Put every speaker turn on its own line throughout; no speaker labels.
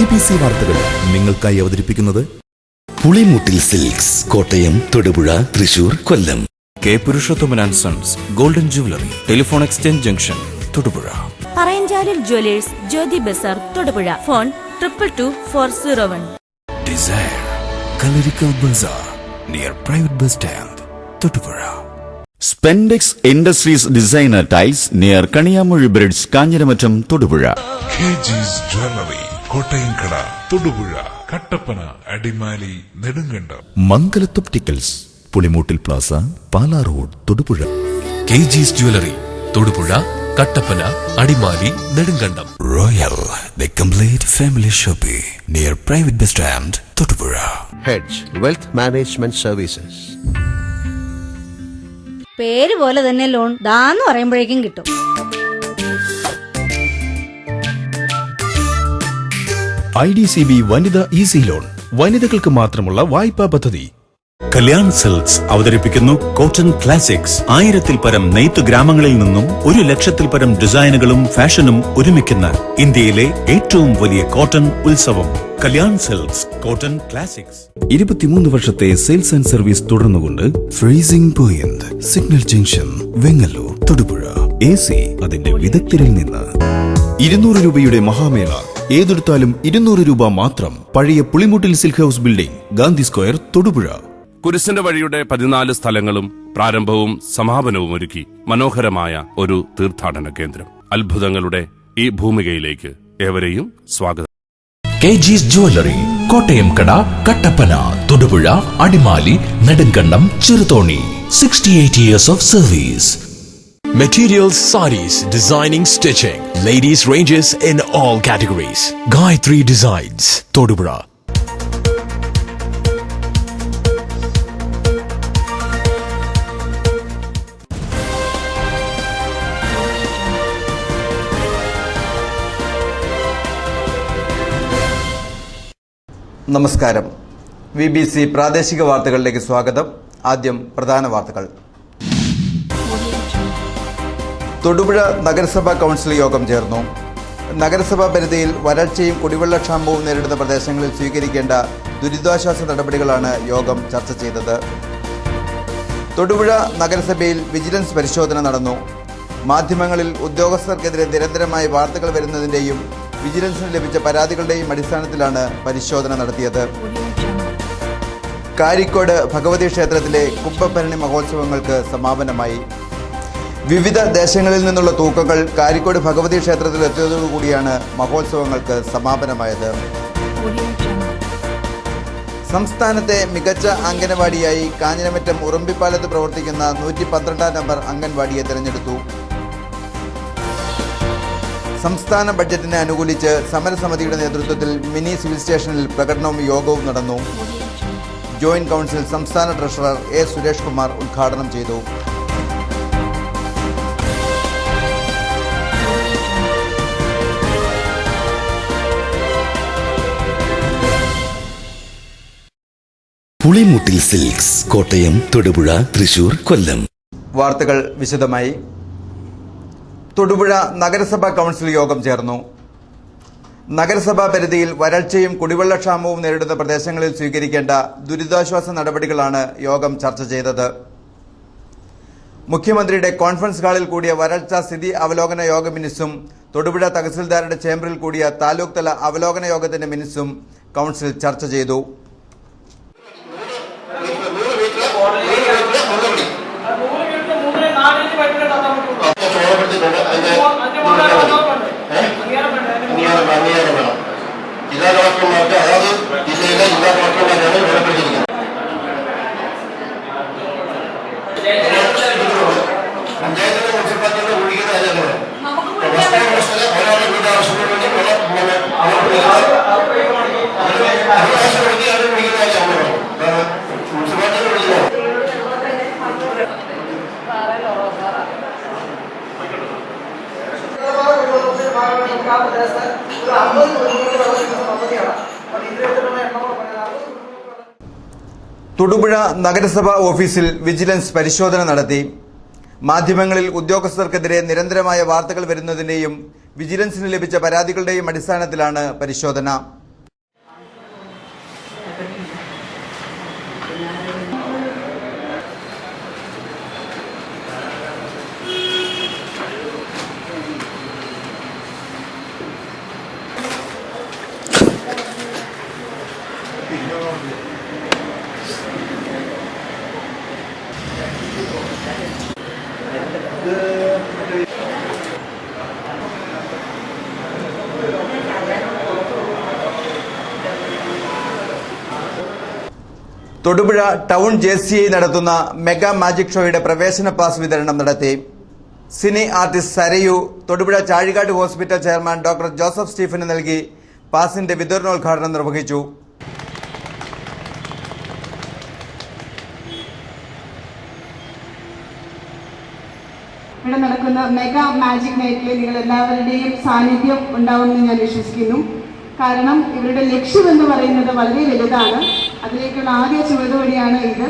BBC വാർത്തകൾ നിങ്ങൾക്കായി അവതരിപ്പിക്കുന്നത് Pulimoottil silks, Kottayam, Thodupuzha, Thrissur, Kollam.
K Purushothaman and sons golden jewellery, telephone exchange junction, Thodupuzha.
Parayanchalil jewellers, Jyothi bazaar, Thodupuzha. Phone 222401.
Desire Kalarikkal bazaar near private bus stand, Thodupuzha.
Spandex industries designer tiles near Kaniyamozhi bridge, Kanjiramattom, Thodupuzha.
KG's jewellery, Kottayamkada, Thodupuzha, Kattappana, Adimali, Nedumkandam.
മംഗലത്തൊപ്റ്റിക്കൽസ്, Pulimoottil plaza, Pala road, Thodupuzha.
KG's jewellery, Thodupuzha, Kattappana, Adimali, Nedumkandam.
Royal the complete family shopping near private bus stand, Thodupuzha.
Hedge wealth management services.
പേര് പോലെ തന്നെ loan ദാന്ന് പറയുമ്പോഴേക്കും കിട്ടും.
IDCB വനിതാ easy loan, വനിതകൾക്ക് മാത്രമുള്ള വായ്പാ പദ്ധതി.
കല്യാൺ സിൽക്സ് അവതരിപ്പിക്കുന്നു കോട്ടൺ ക്ലാസിക്സ്. 1000-ൽ പരം നെയ്ത്ത് ഗ്രാമങ്ങളിൽ നിന്നും 100,000-ൽ പരം ഡിസൈനുകളും ഫാഷനും ഒരുമിക്കുന്ന ഇന്ത്യയിലെ ഏറ്റവും വലിയ കോട്ടൺ ഉത്സവം. Kalyan silks cotton classics.
23 വർഷത്തെ സെയിൽസ് ആൻഡ് സർവീസ് തുടർന്നുകൊണ്ട് freezing point, signal junction, Vengallur, Thodupuzha. AC അതിന്റെ വിദഗ്ധരിൽ നിന്ന്. 200 രൂപയുടെ മഹാമേള, ഏതെടുത്താലും 200 രൂപ മാത്രം. പഴയ Pulimoottil silk house building, Gandhi square, Thodupuzha.
കുരിശിന്റെ വഴിയുടെ 14 സ്ഥലങ്ങളും പ്രാരംഭവും സമാപനവും ഒരുക്കി മനോഹരമായ ഒരു തീർത്ഥാടന കേന്ദ്രം. അത്ഭുതങ്ങളുടെ ഈ ഭൂമികയിലേക്ക് ഏവരെയും സ്വാഗതം.
KG's jewellery, Kottayamkada, Kattappana, Thodupuzha, Adimali, Nedumkandam, Cheruthoni. 68 years of service. Materials, sarees, designing, stitching, ladies ranges in all categories. Gayatri Designs, Todupuzha.
നമസ്കാരം. BBC പ്രാദേശിക വാർത്തകളിലേക്ക് സ്വാഗതം. ആദ്യം പ്രധാന വാർത്തകൾ. തൊടുപുഴ നഗരസഭാ കൗൺസിൽ യോഗം ചേർന്നു. നഗരസഭാ പരിധിയിൽ വരൾച്ചയും കുടിവെള്ളക്ഷാമവും നേരിടുന്ന പ്രദേശങ്ങളിൽ സ്വീകരിക്കേണ്ട ദുരിതാശ്വാസ നടപടികളാണ് യോഗം ചർച്ച ചെയ്തത്. തൊടുപുഴ നഗരസഭയിൽ വിജിലൻസ് പരിശോധന നടന്നു. മാധ്യമങ്ങളിൽ ഉദ്യോഗസ്ഥർക്കെതിരെ നിരന്തരമായി വാർത്തകൾ വരുന്നതിന്റെയും വിജിലൻസിന് ലഭിച്ച പരാതികളുടെയും അടിസ്ഥാനത്തിലാണ് പരിശോധന നടത്തിയത്. കാരിക്കോട് ഭഗവതി ക്ഷേത്രത്തിലെ കുംഭഭരണി മഹോത്സവങ്ങൾക്ക് സമാപനമായി. വിവിധ ദേശങ്ങളിൽ നിന്നുള്ള തൂക്കങ്ങൾ കാരിക്കോട് ഭഗവതി ക്ഷേത്രത്തിൽ എത്തിയതോടുകൂടിയാണ് മഹോത്സവങ്ങൾക്ക് സമാപനമായത്. സംസ്ഥാനത്തെ മികച്ച അംഗനവാടിയായി കാഞ്ഞിരമറ്റം ഉറുമ്പിപ്പാലത്ത് പ്രവർത്തിക്കുന്ന 112 നമ്പർ അംഗൻവാടിയെ തെരഞ്ഞെടുത്തു. സംസ്ഥാന ബഡ്ജറ്റിനെ അനുകൂലിച്ച് സമരസമിതിയുടെ നേതൃത്വത്തിൽ മിനി സിവിൽ സ്റ്റേഷനിൽ പ്രകടനവും യോഗവും നടന്നു. ജോയിന്റ് കൗൺസിൽ സംസ്ഥാന ട്രഷറർ A. സുരേഷ് കുമാർ ഉദ്ഘാടനം ചെയ്തു.
പുളിമൂട്ടിൽ സിൽക്സ്, കോട്ടയം, തൊടുപുഴ, തൃശൂർ, കൊല്ലം.
വാർത്തകൾ വിശദമായി. തൊടുപുഴ നഗരസഭാ കൗൺസിൽ യോഗം ചേർന്നു. നഗരസഭാ പരിധിയിൽ വരൾച്ചയും കുടിവെള്ളക്ഷാമവും നേരിടുന്ന പ്രദേശങ്ങളിൽ സ്വീകരിക്കേണ്ട ദുരിതാശ്വാസ നടപടികളാണ് യോഗം ചർച്ച ചെയ്തത്. മുഖ്യമന്ത്രിയുടെ കോൺഫറൻസ് ഹാളിൽ കൂടിയ വരൾച്ചാ സ്ഥിതി അവലോകന യോഗ മിനിറ്റ്സും തൊടുപുഴ തഹസിൽദാരുടെ ചേംബറിൽ കൂടിയ താലൂക്ക് തല അവലോകന യോഗത്തിന്റെ മിനിറ്റ്സും കൗൺസിൽ ചർച്ച ചെയ്തു.
ജില്ലാ കളക്ടർമാർക്ക് അതാത് ജില്ലയിലെ ജില്ലാ കളക്ടർമാരാണ് വിലപ്പെട്ടിരിക്കുന്നത്. പഞ്ചായത്തിന്റെ മുനിസിപ്പാലിറ്റിയുടെ ഒഴിക്കുന്ന കാര്യങ്ങളാണ്. ഒരാളെ വീട് ആവശ്യത്തിന് വേണ്ടി ഒഴിക്കുന്ന കാര്യമാണ്. മുനിസിപ്പാലിറ്റിയുടെ വിളിക്കുന്നത്
തൊടുപുഴ നഗരസഭാ ഓഫീസിൽ വിജിലൻസ് പരിശോധന നടത്തി. മാധ്യമങ്ങളിൽ ഉദ്യോഗസ്ഥർക്കെതിരെ നിരന്തരമായ വാർത്തകൾ വരുന്നതിന്റെയും വിജിലൻസിന് ലഭിച്ച പരാതികളുടെയും അടിസ്ഥാനത്തിലാണ് പരിശോധന. തൊടുപുഴ ടൗൺ JCI നടത്തുന്ന മെഗാ മാജിക് ഷോയുടെ പ്രവേശന പാസ് വിതരണം നടത്തി. Cine artist Sarayu Thodupuzha Chazhikattu hospital chairman doctor Joseph Stephen നൽകി പാസിന്റെ വിതരണോദ്ഘാടനം നിർവഹിച്ചു.
ഇവിടെ നടക്കുന്ന മെഗാ മാജിക് നൈറ്റിൽ നിങ്ങൾ എല്ലാവരുടെയും സാന്നിധ്യം ഉണ്ടാവുമെന്ന് ഞാൻ വിശ്വസിക്കുന്നു. കാരണം ഇവരുടെ ലക്ഷ്യമെന്ന് പറയുന്നത് വളരെ വലുതാണ്. അതിലേക്കുള്ള ആദ്യ ചുവടുവഴിയാണ് ഇത്.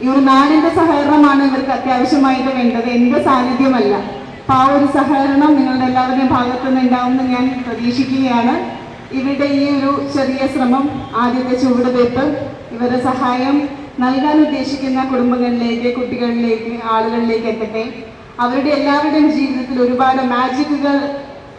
ഈ ഒരു നാടിന്റെ സഹകരണമാണ് ഇവർക്ക് അത്യാവശ്യമായിട്ട് വേണ്ടത്, എന്റെ സാന്നിധ്യമല്ല. അപ്പോൾ ആ ഒരു സഹകരണം നിങ്ങളുടെ എല്ലാവരുടെയും ഭാഗത്തുനിന്ന് ഉണ്ടാവുമെന്ന് ഞാൻ പ്രതീക്ഷിക്കുകയാണ്. ഇവരുടെ ഈ ഒരു ചെറിയ ശ്രമം, ആദ്യത്തെ ചുവടുവയ്പ്, ഇവരുടെ സഹായം നൽകാൻ ഉദ്ദേശിക്കുന്ന കുടുംബങ്ങളിലേക്ക്, കുട്ടികളിലേക്ക്, ആളുകളിലേക്ക് എത്തട്ടെ. അവരുടെ എല്ലാവരുടെയും ജീവിതത്തിൽ ഒരുപാട് മാജിക്കുകൾ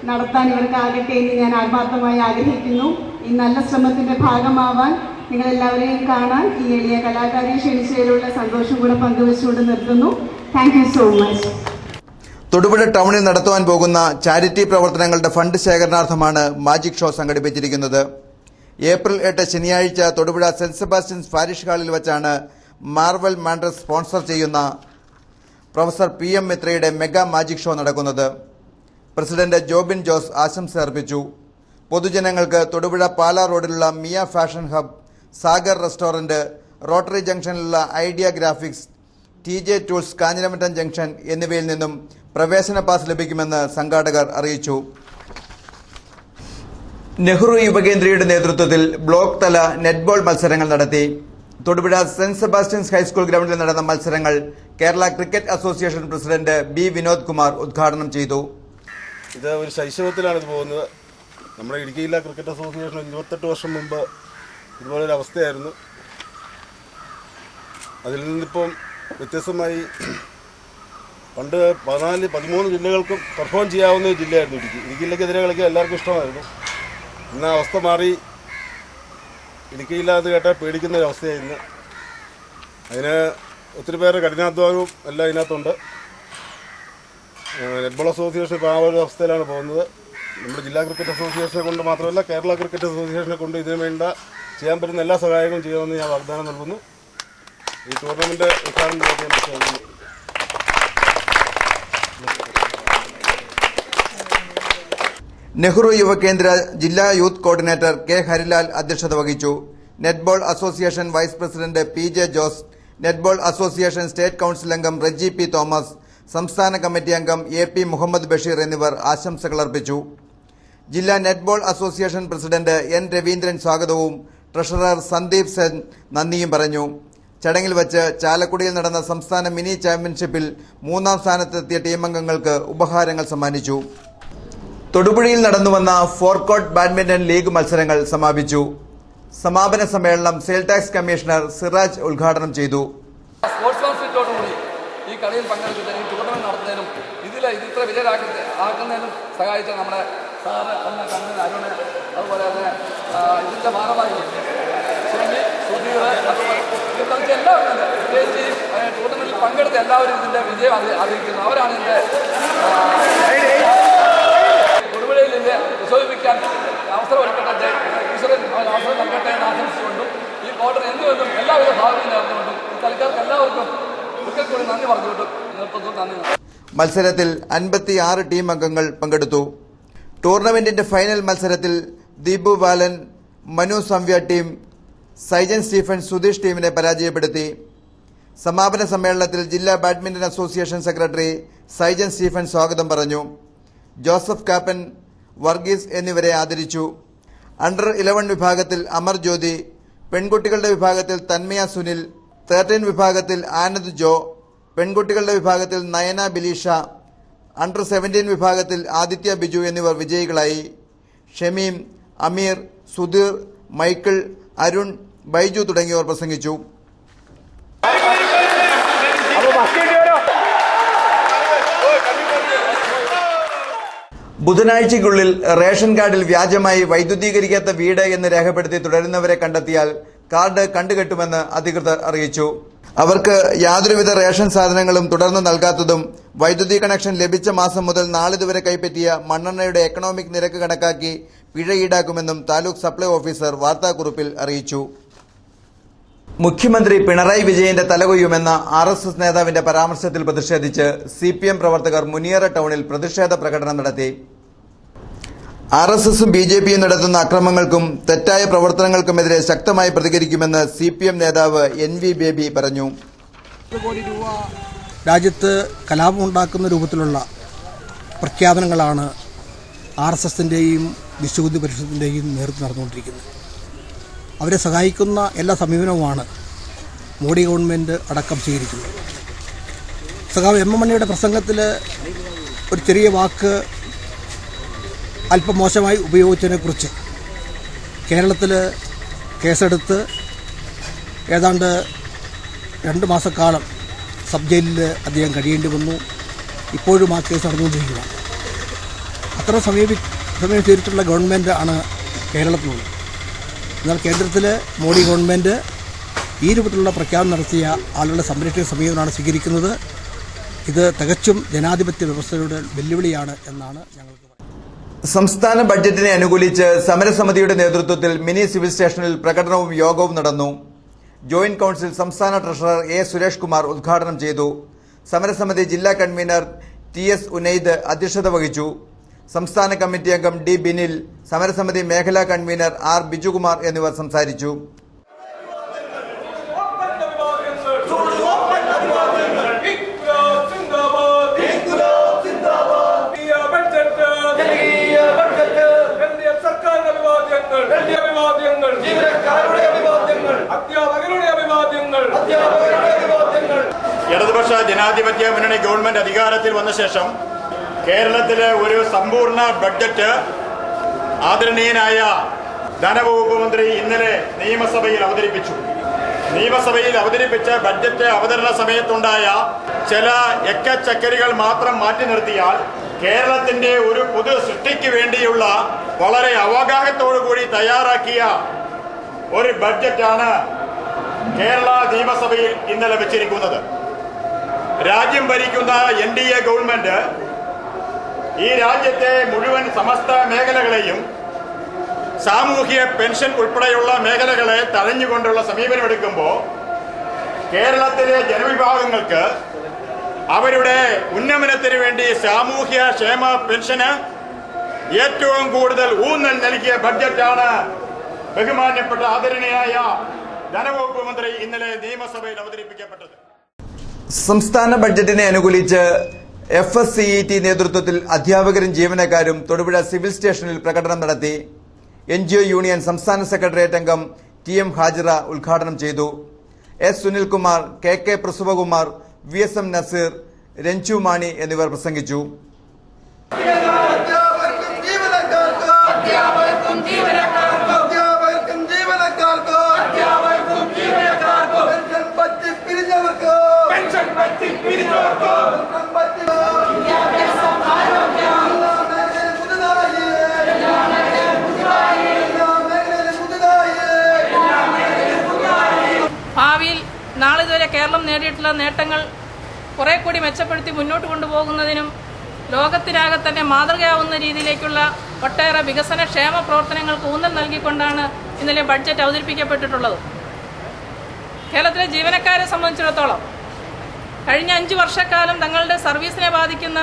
നടത്താൻ ഇവർക്കാകട്ടെ എന്ന് ഞാൻ ആത്മാർത്ഥമായി ആഗ്രഹിക്കുന്നു. ഈ നല്ല ശ്രമത്തിന്റെ ഭാഗമാവാൻ നിങ്ങളെല്ലാവരെയും കാണാൻ ഈ എളിയ കലാകാരിയെ ക്ഷണിച്ചതിലുള്ള സന്തോഷം കൂടെ പങ്കുവെച്ചുകൊണ്ട് നിർത്തുന്നു. Thank you so much.
Thodupuzha ടൗണിൽ നടത്തുവാൻ പോകുന്ന ചാരിറ്റി പ്രവർത്തനങ്ങളുടെ ഫണ്ട് ശേഖരണാർത്ഥമാണ് മാജിക് ഷോ സംഘടിപ്പിച്ചിരിക്കുന്നത്. ഏപ്രിൽ 8 ശനിയാഴ്ച തൊടുപുഴ സെന്റ് സെബാസ്റ്റ്യൻസ് പാരിഷ് ഹാളിൽ വച്ചാണ് മാർവൽ മാൻഡ്രസ് സ്പോൺസർ ചെയ്യുന്ന പ്രൊഫസർ PM മിത്രയുടെ മെഗാ മാജിക് ഷോ നടക്കുന്നത്. പ്രസിഡന്റ് ജോബിൻ ജോസ് ആശംസ അർപ്പിച്ചു. പൊതുജനങ്ങൾക്ക് തൊടുപുഴ പാലാ റോഡിലുള്ള Mia fashion hub, Sagar restaurant, rotary ജംഗ്ഷനിലുള്ള idea graphics, TJ tools Kanjiramattom junction എന്നിവയിൽ നിന്നും പ്രവേശന പാസ് ലഭിക്കുമെന്ന് സംഘാടകർ അറിയിച്ചു. നെഹ്റു യുവകേന്ദ്രയുടെ നേതൃത്വത്തിൽ ബ്ലോക്ക് തല നെറ്റ്ബോൾ മത്സരങ്ങൾ നടത്തി. തൊടുപുഴ സെന്റ് സെബാസ്റ്റ്യൻസ് ഹൈസ്കൂൾ ഗ്രൗണ്ടിൽ നടന്ന മത്സരങ്ങൾ Kerala cricket association president B Vinod Kumar ഉദ്ഘാടനം ചെയ്തു.
ഇത് ഒരു ശൈശവത്തിലാണ് ഇത് പോകുന്നത്. നമ്മുടെ ഇടുക്കി ജില്ലാ ക്രിക്കറ്റ് അസോസിയേഷൻ 28 വർഷം മുമ്പ് ഇതുപോലൊരു അവസ്ഥയായിരുന്നു. അതിൽ നിന്നിപ്പം വ്യത്യസ്തമായി പണ്ട് 13 ജില്ലകൾക്കും പെർഫോം ചെയ്യാവുന്ന ഒരു ജില്ലയായിരുന്നു ഇടുക്കി. ഇടുക്കി ജില്ലക്കെതിരെ കളിക്കാൻ എല്ലാവർക്കും ഇഷ്ടമായിരുന്നു. ഇന്ന് അവസ്ഥ മാറി. ഇടുക്കി ജില്ല അത് കേട്ടാൽ പേടിക്കുന്ന ഒരു അവസ്ഥയായിരുന്നു. അതിന് ഒത്തിരി പേരുടെ കഠിനാധ്വാനവും എല്ലാം ഇതിനകത്തുണ്ട്. നെറ്റ്ബോൾ അസോസിയേഷൻ ഇപ്പോൾ ആ ഒരു അവസ്ഥയിലാണ് പോകുന്നത്. നമ്മുടെ ജില്ലാ ക്രിക്കറ്റ് അസോസിയേഷനെ കൊണ്ട് മാത്രമല്ല, കേരള ക്രിക്കറ്റ് അസോസിയേഷനെ കൊണ്ട് ഇതിനു വേണ്ട ചെയ്യാൻ പറ്റുന്ന എല്ലാ സഹായങ്ങളും ചെയ്യുമെന്ന് ഞാൻ വാഗ്ദാനം നൽകുന്നു. ഈ ടൂർണമെന്റ് ഉദ്ഘാടനം ചെയ്യാൻ
നെഹ്റു യുവകേന്ദ്ര ജില്ലാ യൂത്ത് കോർഡിനേറ്റർ K ഹരിലാൽ അധ്യക്ഷത വഹിച്ചു. Netball association vice president PJ Jose, netball association state council അംഗം റെജി P തോമസ്, സംസ്ഥാന കമ്മിറ്റി അംഗം AP മുഹമ്മദ് ബഷീർ എന്നിവർ ആശംസകൾ അർപ്പിച്ചു. ജില്ലാ netball association president N Raveendran സ്വാഗതവും ട്രഷറർ സന്ദീപ് സെൻ നന്ദിയും പറഞ്ഞു. ചടങ്ങിൽ വച്ച് ചാലക്കുടിയിൽ നടന്ന സംസ്ഥാന മിനി ചാമ്പ്യൻഷിപ്പിൽ 3ാം സ്ഥാനത്തെത്തിയ ടീമംഗങ്ങൾക്ക് ഉപഹാരങ്ങൾ സമ്മാനിച്ചു. തൊടുപുഴയിൽ നടന്നുവന്ന ഫോർകോട്ട് ബാഡ്മിന്റൺ ലീഗ് മത്സരങ്ങൾ സമാപിച്ചു. സമാപന സമ്മേളനം സെയിൽ ടാക്സ് കമ്മീഷണർ സിറാജ് ഉദ്ഘാടനം ചെയ്തു.
ഈ കളിയിൽ പങ്കെടുക്കുന്നതിനും ടൂർണമെന്റ് നടത്തുന്നതിനും ഇത് ഇത്ര വിജയരാക്കുന്നതിനും സഹായിച്ച നമ്മുടെ സാറ് കണ്ണൻ അരുണ്, അതുപോലെ തന്നെ ഇതിന്റെ ഭാഗമായി സുധീർ, എല്ലാവരും പ്രത്യേകിച്ച് ടൂർണമെന്റിൽ പങ്കെടുത്ത എല്ലാവരും ഇതിന്റെ വിജയം അറിയിക്കുന്നു. അവരാണ് ഇതിന്റെ തൊടുപുഴയിൽ ഇതിന്റെ പ്രശോഭിപ്പിക്കാൻ അവസരം ഒരുക്കട്ടെ, ഈശ്വരൻ അവസരം നൽകട്ടെ എന്ന് ആശംസിച്ചുകൊണ്ടും ഈ ക്വാർട്ടർ എന്നുവെന്നും എല്ലാവിധ ഭാഗങ്ങളും നേർന്നുകൊണ്ടും ഈ കളിക്കാർക്ക് എല്ലാവർക്കും ഒരിക്കൽ കൂടി നന്ദി പറഞ്ഞുകൊണ്ടും നിർത്തുന്നു. നന്ദി.
മത്സരത്തിൽ 56 ടീം അംഗങ്ങൾ പങ്കെടുത്തു. ടൂർണമെന്റിന്റെ ഫൈനൽ മത്സരത്തിൽ ദീപു ബാലൻ, മനു സംവ്യ ടീം സൈജൻ സ്റ്റീഫൻ സുധീഷ് ടീമിനെ പരാജയപ്പെടുത്തി. സമാപന സമ്മേളനത്തിൽ ജില്ലാ badminton association secretary Saijan Stephen സ്വാഗതം പറഞ്ഞു. ജോസഫ് കാപ്പൻ, വർഗീസ് എന്നിവരെ ആദരിച്ചു. അണ്ടർ 11 വിഭാഗത്തിൽ അമർ ജ്യോതി, പെൺകുട്ടികളുടെ വിഭാഗത്തിൽ തന്മയ സുനിൽ, 13 വിഭാഗത്തിൽ ആനന്ദ് ജോ, പെൺകുട്ടികളുടെ വിഭാഗത്തിൽ നയന ബിലീഷ, അണ്ടർ 17 വിഭാഗത്തിൽ ആദിത്യ ബിജു എന്നിവർ വിജയികളായി. ഷമീം, അമീർ, സുധീർ, മൈക്കിൾ, അരുൺ, ബൈജു തുടങ്ങിയവർ പ്രസംഗിച്ചു. ബുധനാഴ്ചയ്ക്കുള്ളിൽ റേഷൻ കാർഡിൽ വ്യാജമായി വൈദ്യുതീകരിക്കാത്ത വീട് എന്ന് രേഖപ്പെടുത്തി തുടരുന്നവരെ കണ്ടെത്തിയാൽ കാർഡ് കണ്ടുകെട്ടുമെന്ന് അധികൃതർ അറിയിച്ചു. അവർക്ക് യാതൊരുവിധ റേഷൻ സാധനങ്ങളും തുടർന്ന് നൽകാത്തതും വൈദ്യുതി കണക്ഷൻ ലഭിച്ച മാസം മുതൽ നാളിതുവരെ കൈപ്പറ്റിയ മണ്ണെണ്ണയുടെ എക്കണോമിക് നിരക്ക് കണക്കാക്കി പിഴ ഈടാക്കുമെന്നും താലൂക്ക് സപ്ലൈ ഓഫീസർ വാർത്താക്കുറിപ്പിൽ അറിയിച്ചു. മുഖ്യമന്ത്രി പിണറായി വിജയന്റെ തലകൊയ്യുമെന്ന RSS നേതാവിന്റെ പരാമർശത്തിൽ പ്രതിഷേധിച്ച് CPM പ്രവർത്തകർ മുനിയറ ടൗണിൽ പ്രതിഷേധ പ്രകടനം നടത്തി. RSSും BJPയും നടത്തുന്ന അക്രമങ്ങൾക്കും തെറ്റായ പ്രവർത്തനങ്ങൾക്കുമെതിരെ ശക്തമായി പ്രതികരിക്കുമെന്ന് CPM നേതാവ് NV ബേബി പറഞ്ഞു.
രാജ്യത്ത് കലാപമുണ്ടാക്കുന്ന രൂപത്തിലുള്ള പ്രഖ്യാപനങ്ങളാണ് RSSന്റെയും വിശ്വഹിന്ദു പരിഷത്തിന്റെയും നേതൃത്വം നടന്നുകൊണ്ടിരിക്കുന്നത്. അവരെ സഹായിക്കുന്ന എല്ലാ സമീപനവുമാണ് മോഡി ഗവൺമെൻറ് അടക്കം സ്വീകരിക്കുന്നത്. സഖാവ് M. മണിയുടെ പ്രസംഗത്തിൽ ഒരു ചെറിയ വാക്ക് അല്പം മോശമായി ഉപയോഗിച്ചതിനെക്കുറിച്ച് കേരളത്തിൽ കേസെടുത്ത് ഏതാണ്ട് 2 മാസക്കാലം സബ് ജയിലിൽ അദ്ദേഹം കഴിയേണ്ടി വന്നു. ഇപ്പോഴും ആ കേസ് നടന്നുകൊണ്ടിരിക്കുകയാണ്. അത്ര സമയം ചെയ്തിട്ടുള്ള ഗവൺമെൻറ് ആണ് കേരളത്തിലുള്ളത്. എന്നാൽ കേന്ദ്രത്തിൽ മോഡി ഗവൺമെൻറ് ഈ രൂപത്തിലുള്ള പ്രഖ്യാപനം നടത്തിയ ആളുകളുടെ സംരക്ഷണ സമീപനമാണ് സ്വീകരിക്കുന്നത്. ഇത് തികച്ചും ജനാധിപത്യ വ്യവസ്ഥയുടെ വെല്ലുവിളിയാണ് എന്നാണ് ഞങ്ങൾക്ക് പറയുന്നത്.
സംസ്ഥാന ബഡ്ജറ്റിനെ അനുകൂലിച്ച് സമരസമിതിയുടെ നേതൃത്വത്തിൽ മിനി സിവിൽ സ്റ്റേഷനിൽ പ്രകടനവും യോഗവും നടന്നു. ജോയിന്റ് കൌൺസിൽ സംസ്ഥാന ട്രഷറർ A. സുരേഷ് കുമാർ ഉദ്ഘാടനം ചെയ്തു. സമരസമിതി ജില്ലാ കൺവീനർ TS. ഉനൈദ് അധ്യക്ഷത വഹിച്ചു. സംസ്ഥാന കമ്മിറ്റി അംഗം D. ബിനിൽ, സമരസമിതി മേഖലാ കൺവീനർ R. ബിജുകുമാർ എന്നിവർ സംസാരിച്ചു.
ഇടതുപക്ഷ ജനാധിപത്യ മുന്നണി ഗവൺമെന്റ് അധികാരത്തിൽ വന്ന ശേഷം കേരളത്തിലെ ഒരു സമ്പൂർണ്ണ ബഡ്ജറ്റ് ആദരണീയനായ ധനവകുപ്പ് മന്ത്രി ഇന്നലെ നിയമസഭയിൽ അവതരിപ്പിച്ചു. നിയമസഭയിൽ അവതരിപ്പിച്ച ബഡ്ജറ്റ് അവതരണ സമയത്തുണ്ടായ ചില എക്കച്ചക്കരികൾ മാത്രം മാറ്റി നിർത്തിയാൽ കേരളത്തിന്റെ ഒരു പൊതു സൃഷ്ടിക്ക് വേണ്ടിയുള്ള വളരെ അവഗാഹത്തോടുകൂടി തയ്യാറാക്കിയ ഒരു ബഡ്ജറ്റാണ് കേരള നിയമസഭയിൽ ഇന്നലെ വെച്ചിരിക്കുന്നത്. രാജ്യം ഭരിക്കുന്ന NDA ഗവൺമെന്റ് ഈ രാജ്യത്തെ മുഴുവൻ സമസ്ത മേഖലകളെയും സാമൂഹ്യ പെൻഷൻ ഉൾപ്പെടെയുള്ള മേഖലകളെ തഴഞ്ഞുകൊണ്ടുള്ള സമീപനമെടുക്കുമ്പോൾ കേരളത്തിലെ ജനവിഭാഗങ്ങൾക്ക് അവരുടെ ഉന്നമനത്തിന് വേണ്ടി സാമൂഹ്യ ക്ഷേമ പെൻഷന് ഏറ്റവും കൂടുതൽ ഊന്നൽ നൽകിയ ബഡ്ജറ്റാണ് ബഹുമാന്യപ്പെട്ട ആദരണീയനായ ധനവകുപ്പ് മന്ത്രി ഇന്നലെ നിയമസഭയിൽ അവതരിപ്പിക്കപ്പെട്ടത്.
സംസ്ഥാന ബഡ്ജറ്റിനെ അനുകൂലിച്ച് FSCET നേതൃത്വത്തിൽ അധ്യാപകരും ജീവനക്കാരും തൊടുപുഴ സിവിൽ സ്റ്റേഷനിൽ പ്രകടനം നടത്തി. NGO യൂണിയൻ സംസ്ഥാന സെക്രട്ടേറിയറ്റ് അംഗം TM ഹാജിറ ഉദ്ഘാടനം ചെയ്തു. S. Sunilkumar, KK പ്രസുവകുമാർ, VSM Naseer, Ranju Mani എന്നിവർ പ്രസംഗിച്ചു.
ഭാവിയിൽ നാളിതുവരെ കേരളം നേടിയിട്ടുള്ള നേട്ടങ്ങൾ കുറെ കൂടി മെച്ചപ്പെടുത്തി മുന്നോട്ട് കൊണ്ടുപോകുന്നതിനും ലോകത്തിനാകെ തന്നെ മാതൃകയാവുന്ന രീതിയിലേക്കുള്ള ഒട്ടേറെ വികസന ക്ഷേമ പ്രവർത്തനങ്ങൾക്ക് ഊന്നൽ നൽകിക്കൊണ്ടാണ് ഇന്നലെ ബഡ്ജറ്റ് അവതരിപ്പിക്കപ്പെട്ടിട്ടുള്ളത്. കേരളത്തിലെ ജീവനക്കാരെ സംബന്ധിച്ചിടത്തോളം കഴിഞ്ഞ 5 വർഷക്കാലം തങ്ങളുടെ സർവീസിനെ ബാധിക്കുന്ന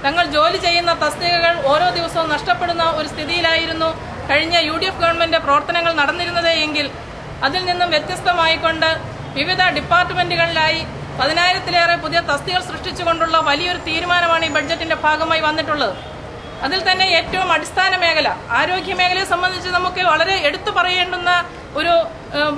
തങ്ങൾ ജോലി ചെയ്യുന്ന തസ്തികകൾ ഓരോ ദിവസവും നഷ്ടപ്പെടുന്ന ഒരു സ്ഥിതിയിലായിരുന്നു കഴിഞ്ഞ UDF ഗവൺമെന്റ് പ്രവർത്തനങ്ങൾ നടന്നിരുന്നത് എങ്കിൽ അതിൽ നിന്നും വ്യത്യസ്തമായിക്കൊണ്ട് വിവിധ ഡിപ്പാർട്ട്മെന്റുകളിലായി 10,000-ലേറെ പുതിയ തസ്തികകൾ സൃഷ്ടിച്ചുകൊണ്ടുള്ള വലിയൊരു തീരുമാനമാണ് ഈ ബഡ്ജറ്റിന്റെ ഭാഗമായി വന്നിട്ടുള്ളത്. അതിൽ തന്നെ ഏറ്റവും അടിസ്ഥാന മേഖല ആരോഗ്യ മേഖലയെ സംബന്ധിച്ച് നമുക്ക് വളരെ എടുത്തു പറയേണ്ടുന്ന ഒരു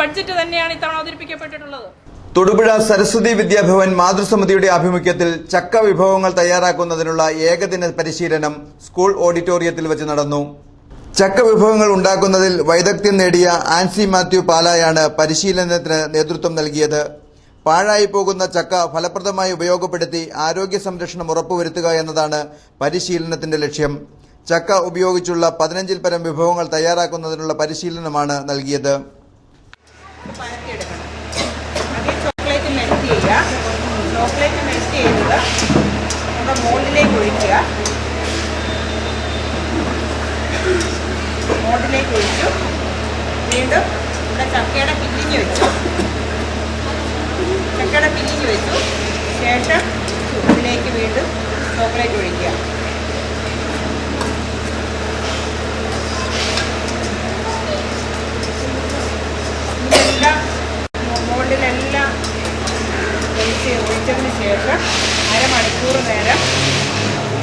ബഡ്ജറ്റ് തന്നെയാണ് ഇത്തവണ അവതരിപ്പിക്കപ്പെട്ടിട്ടുള്ളത്.
തൊടുപുഴ സരസ്വതി വിദ്യാഭവൻ മാതൃസമിതിയുടെ ആഭിമുഖ്യത്തിൽ ചക്ക വിഭവങ്ങൾ തയ്യാറാക്കുന്നതിനുള്ള ഏകദിന പരിശീലനം സ്കൂൾ ഓഡിറ്റോറിയത്തിൽ വെച്ച് നടന്നു. ചക്ക വിഭവങ്ങൾ ഉണ്ടാക്കുന്നതിൽ വൈദഗ്ധ്യം നേടിയ ആൻസി മാത്യു പാലായാണ് പരിശീലനത്തിന് നേതൃത്വം നൽകിയത്. പാഴായി പോകുന്ന ചക്ക ഫലപ്രദമായി ഉപയോഗപ്പെടുത്തി ആരോഗ്യ സംരക്ഷണം ഉറപ്പുവരുത്തുക എന്നതാണ് പരിശീലനത്തിന്റെ ലക്ഷ്യം. ചക്ക ഉപയോഗിച്ചുള്ള 15-ൽ പരം വിഭവങ്ങൾ തയ്യാറാക്കുന്നതിനുള്ള പരിശീലനമാണ് നൽകിയത്.
ചോക്ലേറ്റ് മെൽറ്റ് ചെയ്തത് നമ്മുടെ മോൾഡിലേക്ക് ഒഴിക്കുക. മോൾഡിലേക്ക് ഒഴിച്ചു. വീണ്ടും ഇവിടെ ചക്കയുടെ ഫില്ലിങ് വെച്ചു. ചക്കയുടെ പിരിഞ്ഞ് വെച്ചു. ശേഷം ഇതിലേക്ക് വീണ്ടും ചോക്ലേറ്റ് ഒഴിക്കുക. ഇതെല്ലാം മുകളിലെല്ലാം ഒഴിച്ചതിന് ശേഷം അരമണിക്കൂർ നേരം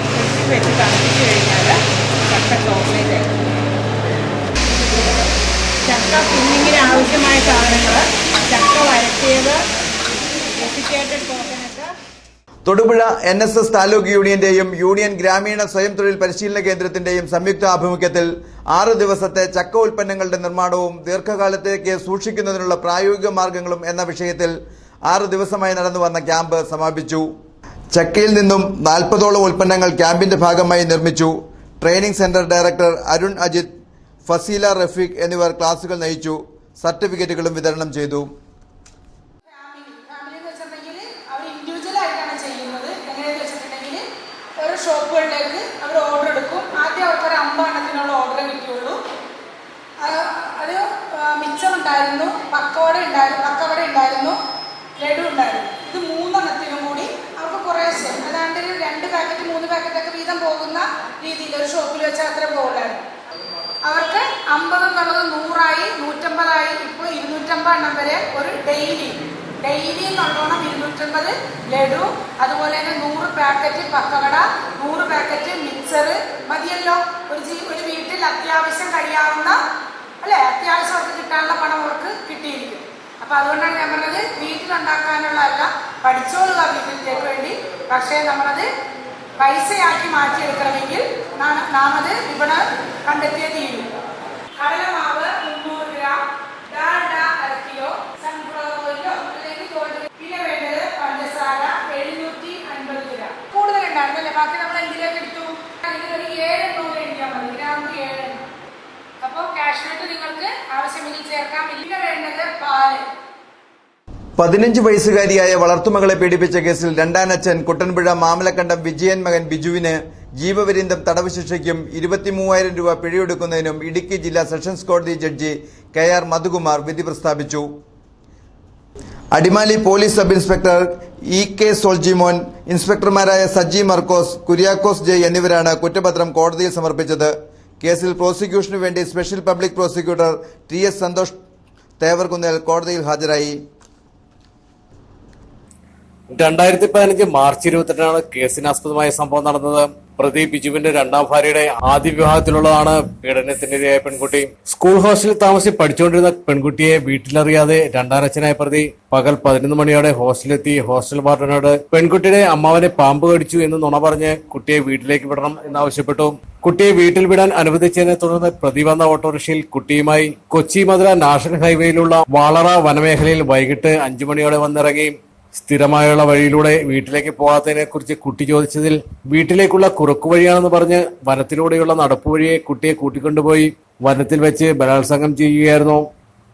ഫ്രിഡ്ജിൽ വെച്ച് തണുപ്പിച്ച് കഴിഞ്ഞാൽ ചക്ക ചോക്ലേറ്റ് ആയി. ചക്ക ഫില്ലിങ്ങിന് ആവശ്യമായ സാധനങ്ങൾ: ചക്ക വരട്ടിയത്, desiccated coconut.
Thodupuzha NSS taluk യൂണിയന്റെയും യൂണിയൻ ഗ്രാമീണ സ്വയം തൊഴിൽ പരിശീലന കേന്ദ്രത്തിന്റെയും സംയുക്ത ആഭിമുഖ്യത്തിൽ 6 ദിവസത്തെ ചക്ക ഉൽപ്പന്നങ്ങളുടെ നിർമ്മാണവും ദീർഘകാലത്തേക്ക് സൂക്ഷിക്കുന്നതിനുള്ള പ്രായോഗിക മാർഗങ്ങളും എന്ന വിഷയത്തിൽ 6 ദിവസമായി നടന്നുവന്ന ക്യാമ്പ് സമാപിച്ചു. ചക്കയിൽ നിന്നും 40ഓളം ഉൽപ്പന്നങ്ങൾ ക്യാമ്പിന്റെ ഭാഗമായി നിർമ്മിച്ചു. Training centre director Arun Ajith, Fasila Rafeeq എന്നിവർ ക്ലാസുകൾ നയിച്ചു. സർട്ടിഫിക്കറ്റുകളും വിതരണം ചെയ്തു.
ഷോപ്പുകളിലേക്ക് അവർ ഓർഡർ എടുക്കും. ആദ്യം അവർക്കൊരു 50 എണ്ണത്തിനുള്ള ഓർഡർ കിട്ടിയുള്ളൂ. അത് മിച്ചമുണ്ടായിരുന്നു, പക്കവട ഉണ്ടായിരുന്നു, ലഡു ഉണ്ടായിരുന്നു. ഇത് 3 എണ്ണത്തിനും കൂടി അവർക്ക് കുറേശ്ശെ, അതാണ്ട് 2 പാക്കറ്റ് 3 പാക്കറ്റൊക്കെ വീതം പോകുന്ന രീതിയിൽ ഒരു ഷോപ്പിൽ വെച്ചാൽ അത്ര പോകായിരുന്നു. അവർക്ക് 50 എന്നുള്ളത് 100ആയി, 150ആയി, ഇപ്പോൾ 250 എണ്ണം വരെ ഒരു ഡെയിലി നല്ലോണം 250 ലഡു, അതുപോലെ തന്നെ 100 പാക്കറ്റ് പക്കവട, 100 പാക്കറ്റ് മിക്സർ മതിയല്ലോ. ഒരു വീട്ടിൽ അത്യാവശ്യം കഴിയാവുന്ന അത്യാവശ്യം അവർക്ക് കിട്ടാനുള്ള പണം അവർക്ക് കിട്ടിയിരിക്കും. അപ്പം അതുകൊണ്ടാണ് ഞാൻ പറഞ്ഞത് വീട്ടിലുണ്ടാക്കാനുള്ളതല്ല, പഠിച്ചോളുക വീട്ടിലേക്ക് വേണ്ടി. പക്ഷേ നമ്മളത് പൈസയാക്കി മാറ്റിയെടുക്കണമെങ്കിൽ നാം അത് ഇവിടെ കണ്ടെത്തിയേ തീരും. കടലമാവ് 300 ഗ്രാം, ഡാൽഡ 1 കിലോ, സൺഫ്ലവർ ഓയിലോ അല്ലെങ്കിൽ ഗോൾഡ്. പിന്നെ വേണ്ടത് പഞ്ചസാര 750 ഗ്രാം. കൂടുതലുണ്ടായിരുന്നല്ലേ, ബാക്കി നമ്മൾ എന്തിലേക്ക് എടുത്തു? ഇതിലൊരു 7 എണ്ണൂറ് എണ്ണിയാൽ മതി, ഗ്രാമിന് 7 എണ്ണം. അപ്പോൾ കാഷ്നട്ട് നിങ്ങൾക്ക് ആവശ്യമെങ്കിൽ ചേർക്കാം. പിന്നെ വേണ്ടത് പാല്.
15 വയസ്സുകാരിയായ വളർത്തുമകളെ പീഡിപ്പിച്ച കേസിൽ രണ്ടാനച്ഛൻ കുട്ടൻപുഴ മാമലക്കണ്ടം വിജയൻ മകൻ ബിജുവിന് ജീവപര്യന്തം തടവ് ശിക്ഷയ്ക്കും 23,000 രൂപ പിഴയൊടുക്കുന്നതിനും ഇടുക്കി ജില്ലാ സെഷൻസ് കോടതി ജഡ്ജി KR മധുകുമാർ വിധി പ്രസ്താവിച്ചു. Adimali police sub inspector EK Soljimon, ഇൻസ്പെക്ടർമാരായ സജി മർക്കോസ്, കുര്യാക്കോസ് ജെ എന്നിവരാണ് കുറ്റപത്രം കോടതിയിൽ സമർപ്പിച്ചത്. കേസിൽ പ്രോസിക്യൂഷനു വേണ്ടി special public prosecutor TS Santhosh Thevarkunnel കോടതിയിൽ ഹാജരായി.
2015 മാർച്ച് 22 കേസിനാസ്പദമായ സംഭവം നടന്നത്. പ്രതി ബിജുവിന്റെ 2ാം ഭാര്യയുടെ ആദ്യ വിവാഹത്തിലുള്ളതാണ് പീഡനത്തിനിരയായ പെൺകുട്ടി. സ്കൂൾ ഹോസ്റ്റലിൽ താമസിച്ച് പഠിച്ചുകൊണ്ടിരുന്ന പെൺകുട്ടിയെ വീട്ടിലറിയാതെ രണ്ടാനച്ഛനായ പ്രതി പകൽ 11 മണിയോടെ ഹോസ്റ്റലിലെത്തി ഹോസ്റ്റൽ വാർഡനോട് പെൺകുട്ടിയുടെ അമ്മാവനെ പാമ്പ് കടിച്ചു എന്ന് നുണ പറഞ്ഞ് കുട്ടിയെ വീട്ടിലേക്ക് വിടണം എന്നാവശ്യപ്പെട്ടു. കുട്ടിയെ വീട്ടിൽ വിടാൻ അനുവദിച്ചതിനെ തുടർന്ന് പ്രതി വന്ന ഓട്ടോറിക്ഷയിൽ കുട്ടിയുമായി കൊച്ചി മധുര നാഷണൽ ഹൈവേയിലുള്ള വാളറ വനമേഖലയിൽ വൈകിട്ട് 5 മണിയോടെ വന്നിറങ്ങി. സ്ഥിരമായുള്ള വഴിയിലൂടെ വീട്ടിലേക്ക് പോകാത്തതിനെ കുറിച്ച് കുട്ടി ചോദിച്ചതിൽ വീട്ടിലേക്കുള്ള കുറുക്കു വഴിയാണെന്ന് പറഞ്ഞ് വനത്തിലൂടെയുള്ള നടപ്പുവഴിയെ കുട്ടിയെ കൂട്ടിക്കൊണ്ടുപോയി വനത്തിൽ വെച്ച് ബലാത്സംഗം ചെയ്യുകയായിരുന്നു.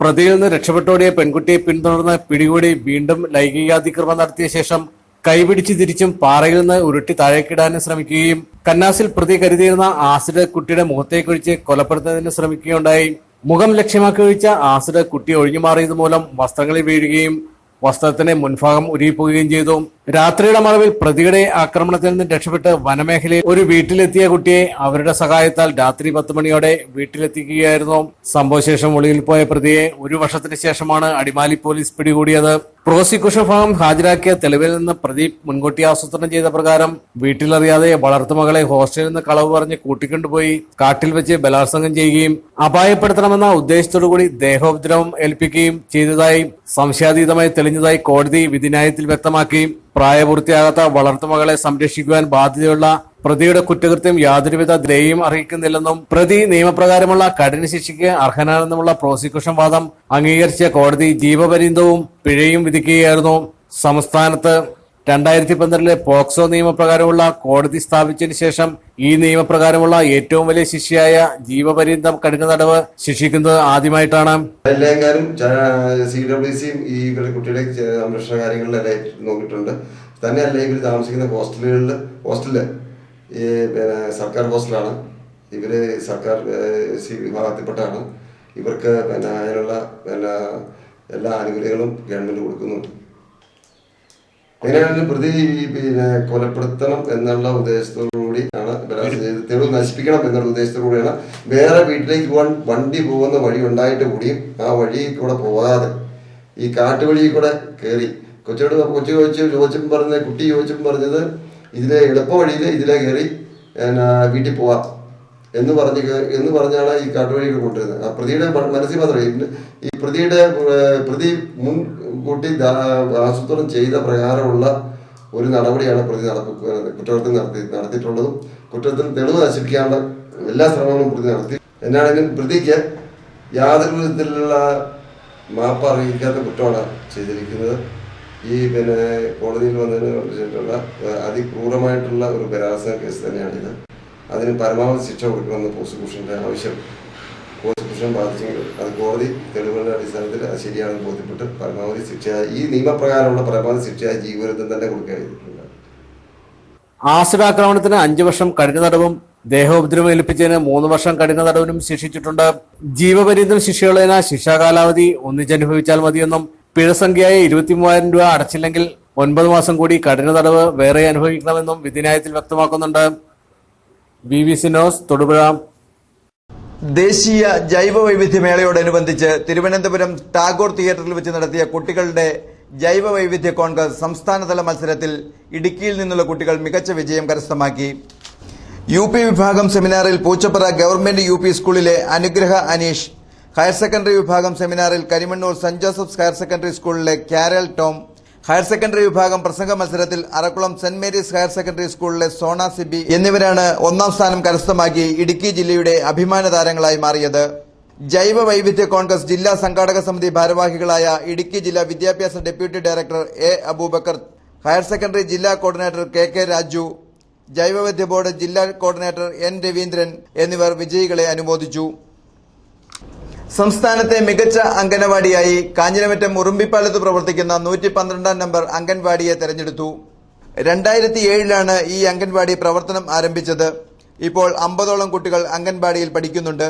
പ്രതിയിൽ നിന്ന് രക്ഷപ്പെട്ടോടിയ പെൺകുട്ടിയെ പിന്തുടർന്ന് പിടികൂടി വീണ്ടും ലൈംഗികാതിക്രമം നടത്തിയ ശേഷം കൈപിടിച്ച് തിരിച്ചും പാറയിൽ നിന്ന് ഉരുട്ടി താഴേക്കിടാനും ശ്രമിക്കുകയും കന്നാസിൽ പ്രതി കരുതിയിരുന്ന ആസിഡ് കുട്ടിയുടെ മുഖത്തേക്കൊഴിച്ച് കൊലപ്പെടുത്തുന്നതിന് ശ്രമിക്കുകയുണ്ടായി. മുഖം ലക്ഷ്യമാക്കി ഒഴിച്ച ആസിഡ് കുട്ടി ഒഴിഞ്ഞു മാറിയത് മൂലം വസ്ത്രങ്ങളിൽ വീഴുകയും വസ്ത്രത്തിന് മുൻഭാഗം ഉരുകിപ്പോവുകയും ചെയ്തു. രാത്രിയുടെ മറവിൽ പ്രതിയുടെ ആക്രമണത്തിൽ നിന്ന് രക്ഷപ്പെട്ട് വനമേഖലയിൽ ഒരു വീട്ടിലെത്തിയ കുട്ടിയെ അവരുടെ സഹായത്താൽ രാത്രി 10 മണിയോടെ വീട്ടിലെത്തിക്കുകയായിരുന്നു. സംഭവശേഷം ഒളിയിൽ പോയ പ്രതിയെ 1 വർഷത്തിന് ശേഷമാണ് അടിമാലി പോലീസ് പിടികൂടിയത്. പ്രോസിക്യൂഷൻ ഭാഗം ഹാജരാക്കിയ തെളിവിൽ നിന്ന് പ്രതി മുൻകൂട്ടി ആസൂത്രണം ചെയ്ത പ്രകാരം വീട്ടിലറിയാതെ വളർത്തുമകളെ ഹോസ്റ്റലിൽ നിന്ന് കളവ് പറഞ്ഞ് കൂട്ടിക്കൊണ്ടുപോയി കാട്ടിൽ വെച്ച് ബലാത്സംഗം ചെയ്യുകയും അപായപ്പെടുത്തണമെന്ന ഉദ്ദേശത്തോടുകൂടി ദേഹോപദ്രവം ഏൽപ്പിക്കുകയും ചെയ്തതായി സംശയാതീതമായി തെളിഞ്ഞതായി കോടതി വിധിന്യായത്തിൽ വ്യക്തമാക്കി. പ്രായപൂർത്തിയാകാത്ത വളർത്തുമകളെ സംരക്ഷിക്കുവാൻ ബാധ്യതയുള്ള പ്രതിയുടെ കുറ്റകൃത്യം യാതൊരുവിധ ദയയും അർഹിക്കുന്നില്ലെന്നും പ്രതി നിയമപ്രകാരമുള്ള കഠിന ശിക്ഷയ്ക്ക് അർഹനാണെന്നുമുള്ള പ്രോസിക്യൂഷൻ വാദം അംഗീകരിച്ച കോടതി ജീവപര്യന്തവും പിഴയും വിധിക്കുകയായിരുന്നു. സംസ്ഥാനത്ത് 2012 പോക്സോ നിയമപ്രകാരമുള്ള കോടതി സ്ഥാപിച്ചതിന് ശേഷം ഈ നിയമപ്രകാരമുള്ള ഏറ്റവും വലിയ ശിക്ഷയായ ജീവപര്യന്തം കഠിന തടവ് ശിക്ഷിക്കുന്നത് ആദ്യമായിട്ടാണ്.
എല്ലാവരും CWCയും ഈ കുട്ടിയുടെ സംരക്ഷണ കാര്യങ്ങളിലെല്ലാം നോക്കിയിട്ടുണ്ട്. തന്നെയല്ല ഇവർ താമസിക്കുന്ന ഹോസ്റ്റലില് ഈ സർക്കാർ ഹോസ്റ്റലാണ്. ഇവര് സർക്കാർ വിഭാഗത്തിൽപ്പെട്ടാണ്. ഇവർക്ക് അതിനുള്ള എല്ലാ ആനുകൂല്യങ്ങളും ഗവൺമെന്റ് കൊടുക്കുന്നുണ്ട്. എങ്ങനെയാണെങ്കിലും പ്രതി കൊലപ്പെടുത്തണം എന്നുള്ള ഉദ്ദേശത്തോടുകൂടി ആണ് തെളിവ് നശിപ്പിക്കണം എന്നുള്ള ഉദ്ദേശത്തോടുകൂടിയാണ് വേറെ വീട്ടിലേക്ക് പോകാൻ വണ്ടി പോകുന്ന വഴി ഉണ്ടായിട്ട് കൂടിയും ആ വഴി കൂടെ പോകാതെ ഈ കാട്ടുവഴി കൂടെ കയറി കൊച്ചു ചോദിച്ചപ്പോൾ പറഞ്ഞത് ഇതിലെ എളുപ്പ വഴിയിൽ ഇതിലെ കയറി വീട്ടിൽ പോവാം എന്ന് പറഞ്ഞാണ് ഈ കാട്ടുവഴികൾ കൊണ്ടുവരുന്നത്. ആ പ്രതിയുടെ മനസ്സിൽ മാത്രമേ ഈ പ്രതി മുൻകൂട്ടി ആസൂത്രണം ചെയ്ത പ്രകാരമുള്ള ഒരു നടപടിയാണ് പ്രതി കുറ്റകൃത്യം നടത്തിയിട്ടുള്ളതും കുറ്റത്തിന് തെളിവ് നശിപ്പിക്കാനുള്ള എല്ലാ ശ്രമങ്ങളും പ്രതി നടത്തി. എന്നാണെങ്കിലും പ്രതിക്ക് യാതൊരു വിധത്തിലുള്ള മാപ്പ് അറിയിക്കാത്ത കുറ്റമാണ് ചെയ്തിരിക്കുന്നത്. ഈ കോടതിയിൽ വന്നതിനുള്ള അതിക്രൂരമായിട്ടുള്ള ഒരു ബലാത്സംഗ കേസ് തന്നെയാണിത്. അതിന് പരമാവധി ശിക്ഷ കൊടുക്കണമെന്ന് പ്രോസിക്യൂഷന്റെ ആവശ്യം പ്രോസിക്യൂഷൻ ബാധിച്ചെങ്കിൽ അത് കോടതി തെളിവുകളുടെ അടിസ്ഥാനത്തിൽ അത് ശരിയാണെന്ന് ബോധ്യപ്പെട്ട് പരമാവധി ശിക്ഷ ഈ നിയമപ്രകാരമുള്ള പരമാവധി ശിക്ഷയായി ജീവപര്യന്തം തന്നെ കൊടുക്കുകയായിരുന്നു.
ആസിഡാക്രമണത്തിന് 5 വർഷം കഠിന തടവും ദേഹോപദ്രവം ഏൽപ്പിച്ചതിന് 3 വർഷം കഠിന തടവിനും ശിക്ഷിച്ചിട്ടുണ്ട്. ജീവപര്യന്തം ശിക്ഷയുള്ളതിനാൽ ശിക്ഷാകാലാവധി ഒന്നിച്ചനുഭവിച്ചാൽ മതിയെന്നും പിഴ സംഖ്യയായ 23,000 രൂപ അടച്ചില്ലെങ്കിൽ 9 മാസം കൂടി കഠിന തടവ് വേറെ അനുഭവിക്കണമെന്നും വിധിന്യായത്തിൽ വ്യക്തമാക്കുന്നുണ്ട്. BBC news Thodupuzha.
ദേശീയ ജൈവ വൈവിധ്യ മേളയോടനുബന്ധിച്ച് തിരുവനന്തപുരം ടാഗോർ തിയേറ്ററിൽ വെച്ച് നടത്തിയ കുട്ടികളുടെ ജൈവ വൈവിധ്യ കോൺഗ്രസ് സംസ്ഥാനതല മത്സരത്തിൽ ഇടുക്കിയിൽ നിന്നുള്ള കുട്ടികൾ മികച്ച വിജയം കരസ്ഥമാക്കി. UP വിഭാഗം സെമിനാറിൽ പൂച്ചപ്പറ ഗവൺമെന്റ് UP സ്കൂളിലെ അനുഗ്രഹ അനീഷ്, ഹയർ സെക്കൻഡറി വിഭാഗം സെമിനാറിൽ Karimannoor saint Joseph's higher secondary സ്കൂളിലെ കാരൽ ടോം, ഹയർ സെക്കൻഡറി വിഭാഗം പ്രസംഗ മത്സരത്തിൽ Arakkulam saint Mary's higher secondary സ്കൂളിലെ സോണ സിബി എന്നിവരാണ് 1ാം സ്ഥാനം കരസ്ഥമാക്കി ഇടുക്കി ജില്ലയുടെ അഭിമാന താരങ്ങളായി മാറിയത്. ജൈവ വൈവിധ്യ കോൺഗ്രസ് ജില്ലാ സംഘാടക സമിതി ഭാരവാഹികളായ ഇടുക്കി ജില്ലാ വിദ്യാഭ്യാസ deputy director A. Aboobacker, higher secondary ജില്ലാ കോർഡിനേറ്റർ KK രാജു, ജൈവവൈവിധ്യ ബോർഡ് ജില്ലാ കോർഡിനേറ്റർ N. രവീന്ദ്രൻ എന്നിവർ വിജയികളെ അനുമോദിച്ചു. സംസ്ഥാനത്തെ മികച്ച അംഗനവാടിയായി കാഞ്ഞിരമറ്റം ഉറുമ്പിപ്പാലത്ത് പ്രവർത്തിക്കുന്ന 112-ാം നമ്പർ അംഗൻവാടിയെ തെരഞ്ഞെടുത്തു. 2007-ലാണ് ഈ അംഗൻവാടി പ്രവർത്തനം ആരംഭിച്ചത്. ഇപ്പോൾ 50ഓളം കുട്ടികൾ അംഗൻവാടിയിൽ പഠിക്കുന്നുണ്ട്.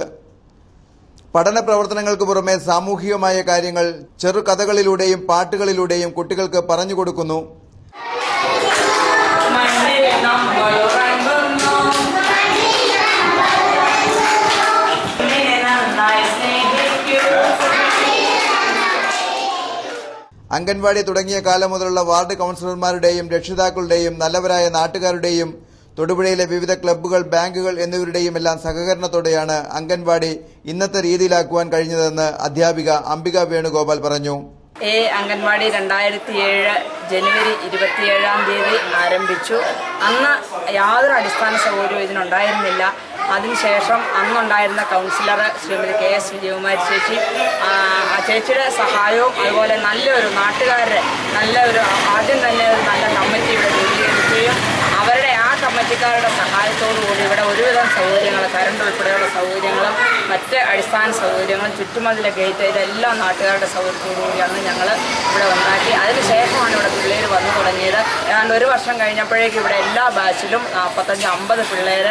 പഠന പ്രവർത്തനങ്ങൾക്ക് പുറമെ സാമൂഹികമായ കാര്യങ്ങൾ ചെറുകഥകളിലൂടെയും പാട്ടുകളിലൂടെയും കുട്ടികൾക്ക് പറഞ്ഞുകൊടുക്കുന്നു. അംഗൻവാടി തുടങ്ങിയ കാലം മുതലുള്ള വാർഡ് കൌൺസിലർമാരുടെയും രക്ഷിതാക്കളുടെയും നല്ലവരായ നാട്ടുകാരുടെയും തൊടുപുഴയിലെ വിവിധ ക്ലബ്ബുകൾ, ബാങ്കുകൾ എന്നിവരുടെയും എല്ലാം സഹകരണത്തോടെയാണ് അംഗൻവാടി ഇന്നത്തെ രീതിയിലാക്കുവാൻ കഴിഞ്ഞതെന്ന് അധ്യാപിക അംബിക വേണുഗോപാൽ പറഞ്ഞു.
അംഗൻവാടി 2007 ജനുവരി 27-ാം തീയതി ആരംഭിച്ചു. അന്ന് യാതൊരു അടിസ്ഥാന സൗകര്യവും ഇതിനുണ്ടായിരുന്നില്ല. അതിനുശേഷം അന്നുണ്ടായിരുന്ന കൗൺസിലർ ശ്രീമതി KS വിജയകുമാരി ചേച്ചിയുടെ സഹായവും അതുപോലെ നല്ലൊരു നാട്ടുകാരുടെ ആദ്യം തന്നെ ഒരു നല്ല കമ്മിറ്റി ഇവിടെ രൂപീകരിക്കുകയും അവരുടെ ആ കമ്മിറ്റിക്കാരുടെ സഹായത്തോടുകൂടി ഇവിടെ ഒരുവിധം സൗകര്യങ്ങൾ, കറണ്ട് ഉൾപ്പെടെയുള്ള സൗകര്യങ്ങളും മറ്റ് അടിസ്ഥാന സൗകര്യങ്ങളും ചുറ്റുമതിലെ ഗേറ്റ് ഇതെല്ലാം നാട്ടുകാരുടെ സൗകര്യത്തോടുകൂടി അന്ന് ഞങ്ങൾ ഇവിടെ ഉണ്ടാക്കി. അതിനുശേഷമാണ് ഇവിടെ പിള്ളേർ വന്നു തുടങ്ങിയത്. ഏതാണ്ട് 1 വർഷം കഴിഞ്ഞപ്പോഴേക്കും ഇവിടെ എല്ലാ ബാച്ചിലും 45-50 പിള്ളേർ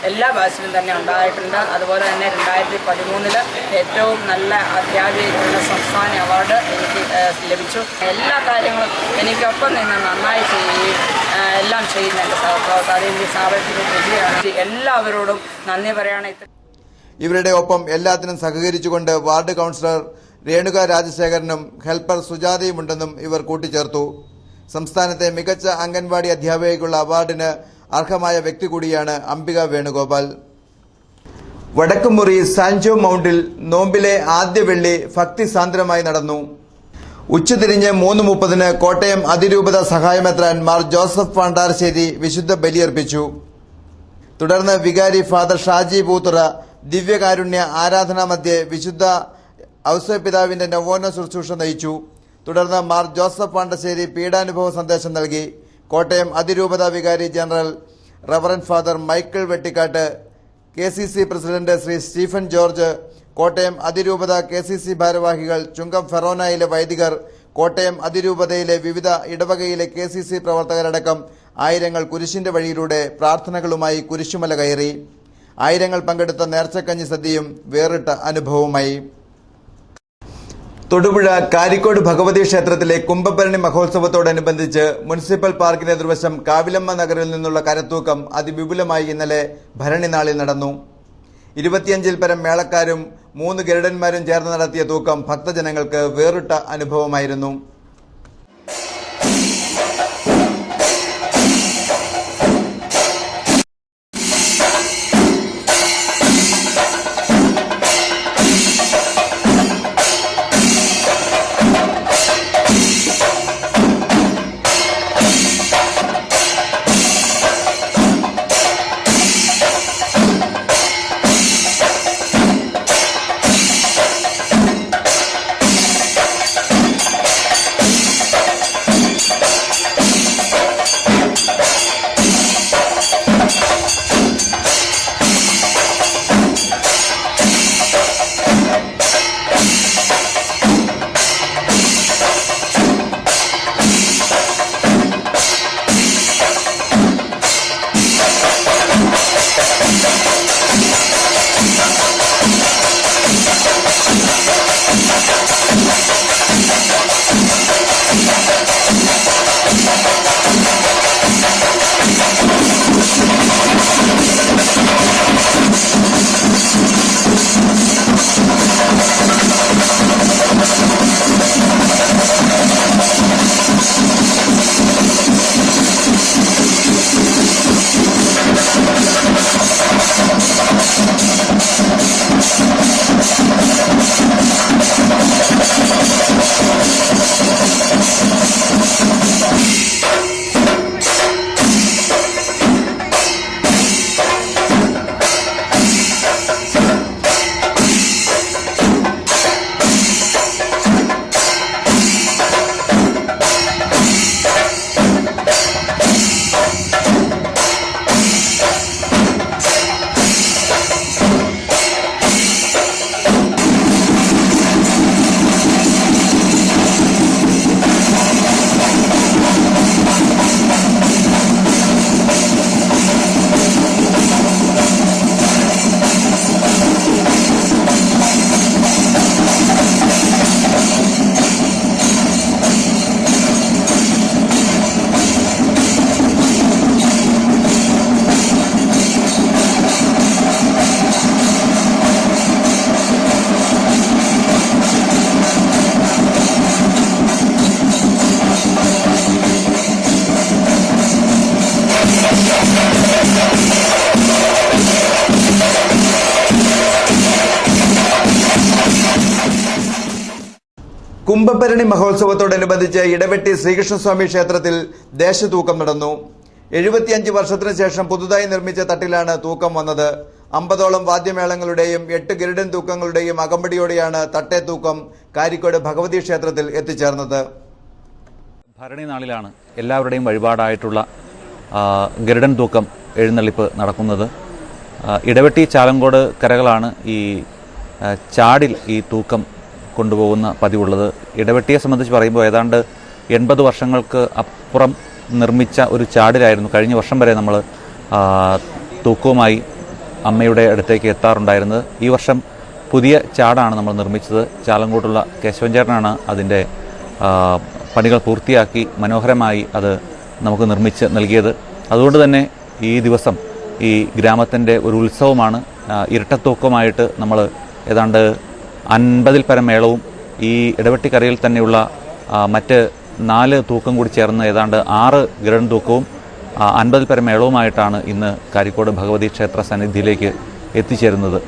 എല്ലാ ബാച്ചിലും തന്നെ ഉണ്ടായിട്ടുണ്ട്. അതുപോലെ തന്നെ 2013 ഏറ്റവും നല്ല അധ്യാപികയ്ക്കുള്ള സംസ്ഥാന അവാർഡ് എനിക്ക് ലഭിച്ചു. എല്ലാ കാര്യങ്ങളും എനിക്കൊപ്പം നിന്ന് നന്നായി ചെയ്യുകയും എല്ലാം ചെയ്യുന്ന എൻ്റെ സഹപ്രവർത്തകർ ഈ സ്ഥാപനത്തിന് വിജയമാണ്. എല്ലാവരോടും നന്ദി പറയാണ്.
ഇവരുടെ ഒപ്പം എല്ലാത്തിനും സഹകരിച്ചുകൊണ്ട് വാർഡ് കൌൺസിലർ രേണുക രാജശേഖരനും ഹെൽപ്പർ സുജാതയുമുണ്ടെന്നും ഇവർ കൂട്ടിച്ചേർത്തു. സംസ്ഥാനത്തെ മികച്ച അംഗൻവാടി അധ്യാപികയ്ക്കുള്ള അവാർഡിന് അർഹമായ വ്യക്തി കൂടിയാണ് അംബിക വേണുഗോപാൽ. വടക്കുമുറി സാൻജോ മൗണ്ടിൽ നോമ്പിലെ ആദ്യ വെള്ളി ഭക്തിസാന്ദ്രമായി നടന്നു. ഉച്ചതിരിഞ്ഞ് 3:30 കോട്ടയം അതിരൂപത സഹായമെത്രാൻ മാർ ജോസഫ് പാണ്ടാരശ്ശേരി വിശുദ്ധ ബലിയർപ്പിച്ചു. തുടർന്ന് വികാരി ഫാദർ ഷാജി പൂത്തുറ ദിവ്യകാരുണ്യ ആരാധനാ മധ്യേ വിശുദ്ധ ഔസേപിതാവിന്റെ നവോന്ന ശുശ്രൂഷ നയിച്ചു. തുടർന്ന് മാർ ജോസഫ് പാണ്ടശ്ശേരി പീഡാനുഭവ സന്ദേശം നൽകി. കോട്ടയം അതിരൂപത വികാരി general reverend father Michael Vettikattu, KCC president Shri Stephen George, Kottayam അതിരൂപത KCC ഭാരവാഹികൾ, ചുങ്കം ഫെറോനയിലെ വൈദികർ, കോട്ടയം അതിരൂപതയിലെ വിവിധ ഇടവകയിലെ KCC പ്രവർത്തകരടക്കം ആയിരങ്ങൾ കുരിശിന്റെ വഴിയിലൂടെ പ്രാർത്ഥനകളുമായി കുരിശുമല കയറി. ആയിരങ്ങൾ പങ്കെടുത്ത നേർച്ചക്കഞ്ഞി സദ്യയും വേറിട്ട അനുഭവമായി. തൊടുപുഴ കാരിക്കോട് ഭഗവതി ക്ഷേത്രത്തിലെ കുംഭഭരണി മഹോത്സവത്തോടനുബന്ധിച്ച് മുനിസിപ്പൽ പാർക്കിന് എതിർവശം കാവിലമ്മ നഗറിൽ നിന്നുള്ള കരത്തൂക്കം അതിവിപുലമായി ഇന്നലെ ഭരണി നാളിൽ നടന്നു. 25-ൽ പരം മേളക്കാരും 3 ഗരുഡന്മാരും ചേർന്ന് നടത്തിയ തൂക്കം ഭക്തജനങ്ങൾക്ക് വേറിട്ട അനുഭവമായിരുന്നു. കുംഭഭരണി മഹോത്സവത്തോടനുബന്ധിച്ച് ഇടവെട്ടി ശ്രീകൃഷ്ണസ്വാമി ക്ഷേത്രത്തിൽ ദേശതൂക്കം നടന്നു. 75 വർഷത്തിനു ശേഷം പുതുതായി നിർമ്മിച്ച തട്ടിലാണ് തൂക്കം വന്നത്. 50ഓളം വാദ്യമേളങ്ങളുടെയും 8 ഗരുഡൻ തൂക്കങ്ങളുടെയും അകമ്പടിയോടെയാണ് തട്ടേ തൂക്കം കാരിക്കോട് ഭഗവതി ക്ഷേത്രത്തിൽ എത്തിച്ചേർന്നത്.
ഭരണി നാളിലാണ് എല്ലാവരുടെയും വഴിപാടായിട്ടുള്ള ഗരുഡൻ തൂക്കം എഴുന്നള്ളിപ്പ് നടക്കുന്നത്. ഇടവെട്ടി ചാലങ്കോട് കരകളാണ് ഈ ചാടിൽ ഈ തൂക്കം കൊണ്ടുപോകുന്ന പതിവുള്ളത്. ഇടവെട്ടിയെ സംബന്ധിച്ച് പറയുമ്പോൾ ഏതാണ്ട് 80 വർഷങ്ങൾക്ക് അപ്പുറം നിർമ്മിച്ച ഒരു ചാടിലായിരുന്നു കഴിഞ്ഞ വർഷം വരെ നമ്മൾ തൂക്കവുമായി അമ്മയുടെ അടുത്തേക്ക് എത്താറുണ്ടായിരുന്നത്. ഈ വർഷം പുതിയ ചാടാണ് നമ്മൾ നിർമ്മിച്ചത്. ചാലങ്കോട്ടുള്ള കേശവൻ ചേട്ടനാണ് അതിൻ്റെ പണികൾ പൂർത്തിയാക്കി മനോഹരമായി അത് നമുക്ക് നിർമ്മിച്ച് നൽകിയത്. അതുകൊണ്ട് തന്നെ ഈ ദിവസം ഈ ഗ്രാമത്തിൻ്റെ ഒരു ഉത്സവമാണ്. ഇരട്ടത്തൂക്കമായിട്ട് നമ്മൾ ഏതാണ്ട് 50-ൽ പരം മേളവും ഈ ഇടവെട്ടിക്കരയിൽ തന്നെയുള്ള മറ്റ് 4 തൂക്കം കൂടി ചേർന്ന് ഏതാണ്ട് 6 ഗരുഡൻ തൂക്കവും 50-ൽ പരം മേളവുമായിട്ടാണ് ഇന്ന് കാരിക്കോട് ഭഗവതി ക്ഷേത്ര സന്നിധിയിലേക്ക് എത്തിച്ചേരുന്നത്.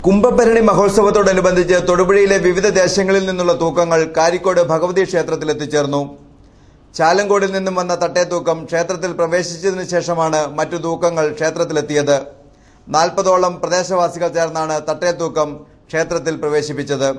കുംഭഭരണി മഹോത്സവത്തോടനുബന്ധിച്ച് തൊടുപുഴയിലെ വിവിധ ദേശങ്ങളിൽ നിന്നുള്ള തൂക്കങ്ങൾ കാരിക്കോട് ഭഗവതി ക്ഷേത്രത്തിൽ എത്തിച്ചേർന്നു. ചാലങ്കോടിൽ നിന്നും വന്ന തട്ടേത്തൂക്കം ക്ഷേത്രത്തിൽ പ്രവേശിച്ചതിനു ശേഷമാണ് മറ്റു തൂക്കങ്ങൾ ക്ഷേത്രത്തിലെത്തിയത്. 40ഓളം പ്രദേശവാസികൾ ചേർന്നാണ് തട്ടേത്തൂക്കം ക്ഷേത്രത്തിൽ പ്രവേശിപ്പിച്ചത്.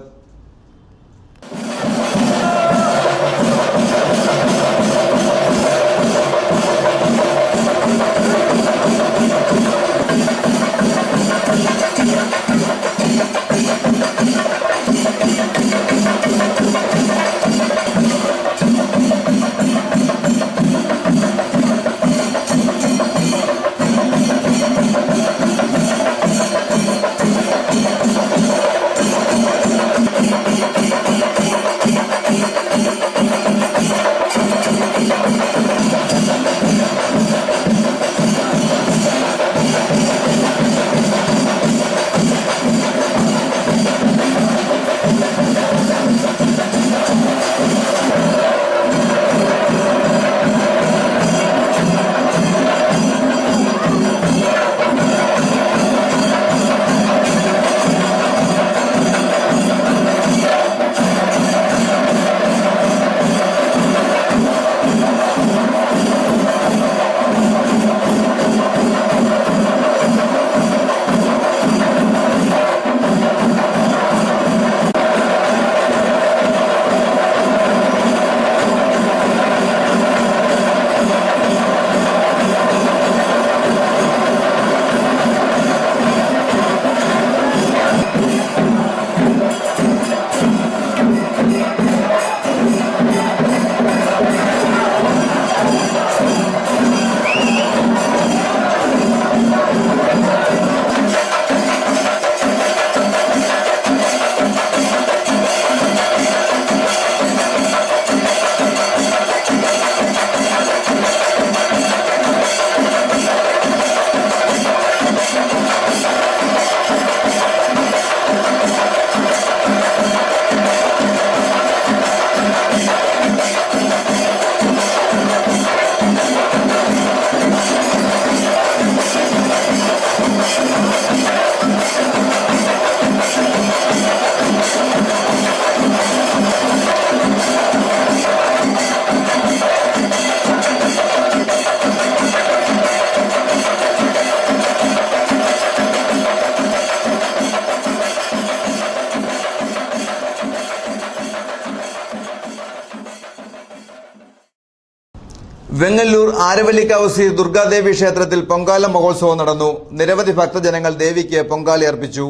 വെങ്ങല്ലൂർ ആരവല്ലിക്കാവ് ശ്രീ ദുർഗാദേവി ക്ഷേത്രത്തിൽ പൊങ്കാല മഹോത്സവം നടന്നു. നിരവധി ഭക്തജനങ്ങൾ ദേവിക്ക് പൊങ്കാലയർപ്പിച്ചു.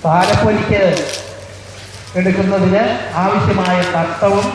പാലപ്പൊലിക്ക് എടുക്കുന്നതിന് ആവശ്യമായ തട്ടവും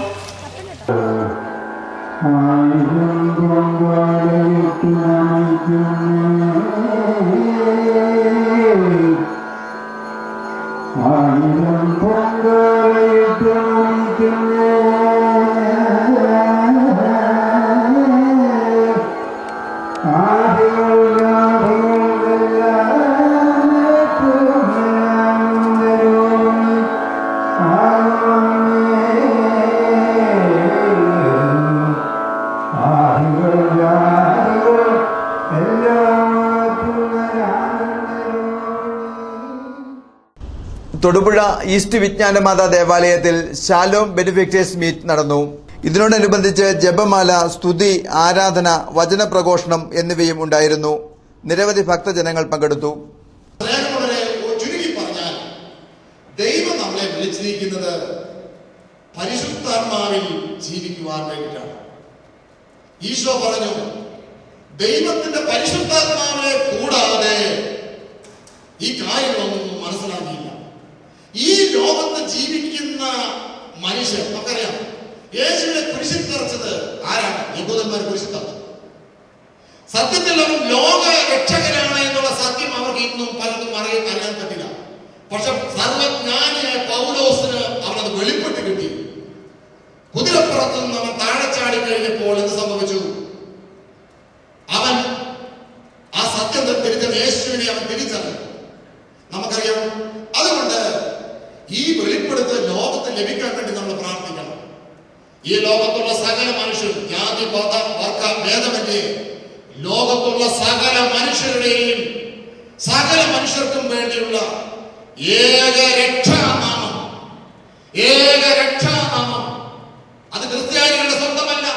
തൊടുപുഴ ഈസ്റ്റ് വിജ്ഞാനമാതാ ദേവാലയത്തിൽ ശാലോം ബെനിഫിക്ടേഴ്സ് മീറ്റ് നടന്നു. ഇതിനോടനുബന്ധിച്ച് ജപമാല, സ്തുതി, ആരാധന, വചനപ്രഘോഷണം എന്നിവയും ഉണ്ടായിരുന്നു. നിരവധി ഭക്തജനങ്ങൾ പങ്കെടുത്തു.
ചുരുക്കി പറഞ്ഞാൽ ദൈവം നമ്മളെ വിളിച്ചിരിക്കുന്നത് പരിശുദ്ധാത്മാവിൽ ജീവിക്കുവാൻ വേണ്ടിയിട്ടാണ്. ഈശോ പറഞ്ഞു, ദൈവത്തിന്റെ പരിശുദ്ധാത്മാവിനെ കൂടാതെ ഈ കാര്യങ്ങളൊന്നും മനസ്സിലാക്കിയില്ല. ഈ ലോകത്ത് ജീവിക്കുന്ന മനുഷ്യർ നമുക്കറിയാം, യേശുവിനെ കുരിശിൽ തറച്ചത് ആരാണ്? യഹൂദന്മാർ കുരിശിൽ തറച്ചു. സത്യത്തിൽ അവൻ ലോക രക്ഷകനാണ് എന്നുള്ള സത്യം അവർക്ക് ഇന്നും പലതും അറിയാൻ പറ്റില്ല. പക്ഷെ സർവജ്ഞാനിയായ പൗലോസിന് അവനത് വെളിപ്പെട്ട് കിട്ടി. കുതിരപ്പുറത്ത് നിന്ന് അവൻ താഴെ ചാടി കഴിഞ്ഞപ്പോൾ എന്ത് സംഭവിച്ചു? അവൻ ആ സത്യം തിരിച്ചറിഞ്ഞ യേശുവിനെ അവൻ തിരിച്ചറിഞ്ഞു. നമുക്കറിയാം. അതുകൊണ്ട് ഈ വെളിപ്പെടുത്തൽ ലോകത്തിൽ ലഭിക്കാൻ വേണ്ടി നമ്മൾ പ്രാർത്ഥിക്കണം. ഈ ലോകത്തുള്ള സകല മനുഷ്യരും, ജാതി വർഗ ഭേദമന്യേ ലോകത്തുള്ള സകല മനുഷ്യരുടെയും സകല മനുഷ്യർക്കും വേണ്ടിയുള്ള ഏക രക്ഷാനാമം, ഏക രക്ഷാനാമം, അത് ക്രിസ്ത്യാനികളുടെ സ്വന്തമല്ല,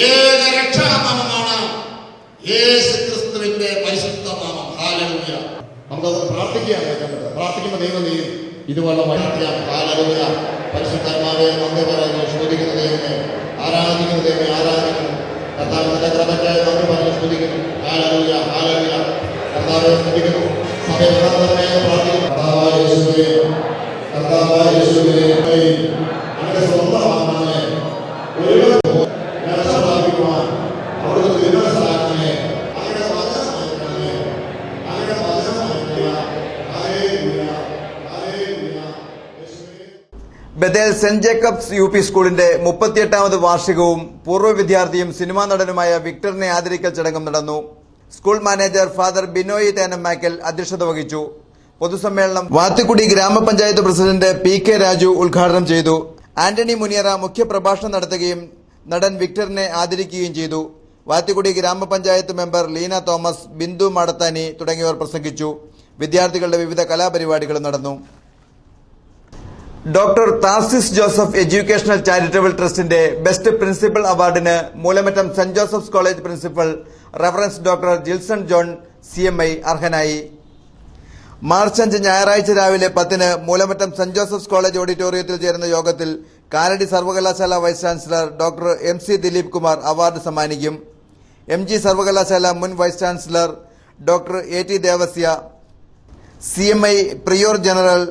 ഏക രക്ഷാനാമമാണ് യേശു ക്രിസ്തുവിന്റെ പരിശുദ്ധ നാമം. ഹല്ലേലൂയ. നമുക്കത് പ്രാർത്ഥിക്കുകയാണ് കേൾക്കേണ്ടത്. പ്രാർത്ഥിക്കുമ്പോൾ ദൈവം ചെയ്യും ഇതുപോലെ വഴിയാണ്. ഹല്ലേലൂയ. പരിശുദ്ധന്മാരെ നന്ദി പറയുന്നു, സ്തുതിക്കുന്ന ദൈവമേ, ആരാധിക്കുന്ന ദൈവമേ, ആരാധിക്കുന്നു. കർത്താവിന്റെ കൃപയ്ക്കായി നന്ദി പറഞ്ഞ് സ്തുതിക്കുന്നു. Hallelujah, hallelujah. കർത്താവെ സ്തുതിക്കുന്നു. സഭയെ പ്രാർത്ഥിക്കുന്നു. കർത്താവായ യേശുവേ, കർത്താവായ യേശുവേ, അങ്ങയുടെ സ്വന്തമാണമേ, ഒരു പ്രാപിക്കുവാൻ അവിടുത്തെ വിമർശനമേ, അങ്ങയുടെ വചനമേ, അങ്ങയുടെ വചനമേ. Hallelujah, hallelujah.
Bethel saint Jacob's UP സ്കൂളിന്റെ 38ാമത് വാർഷികവും പൂർവ്വ വിദ്യാർത്ഥിയും സിനിമാ നടനുമായ വിക്ടറിനെ ആദരിക്കൽ ചടങ്ങും നടന്നു. School manager father Binoy Thenamakkal അധ്യക്ഷത വഹിച്ചു. പൊതുസമ്മേളനം വാത്തിക്കുടി ഗ്രാമപഞ്ചായത്ത് പ്രസിഡന്റ് PK രാജു ഉദ്ഘാടനം ചെയ്തു. ആന്റണി മുനിയറ മുഖ്യപ്രഭാഷണം നടത്തുകയും നടൻ വിക്ടറിനെ ആദരിക്കുകയും ചെയ്തു. വാത്തിക്കുടി ഗ്രാമപഞ്ചായത്ത് മെമ്പർ ലീന തോമസ്, ബിന്ദു മാടത്താനി തുടങ്ങിയവർ പ്രസംഗിച്ചു. വിദ്യാർത്ഥികളുടെ വിവിധ കലാപരിപാടികളും നടന്നു. Doctor Tharsis Joseph educational charitable ട്രസ്റ്റിന്റെ ബെസ്റ്റ് പ്രിൻസിപ്പൽ അവാർഡിന് Moolamattom saint Joseph's college principal reverend doctor Jilson John CMI അർഹനായി. മാർച്ച് 5 ഞായറാഴ്ച രാവിലെ 10-ന് മൂലമറ്റം സെന്റ് ജോസഫ്സ് കോളേജ് ഓഡിറ്റോറിയത്തിൽ ചേരുന്ന യോഗത്തിൽ കാലടി സർവകലാശാല vice chancellor doctor MC Dileep Kumar award സമ്മാനിക്കും. MG സർവകലാശാല മുൻ vice chancellor doctor AT Devasia, CMI prior general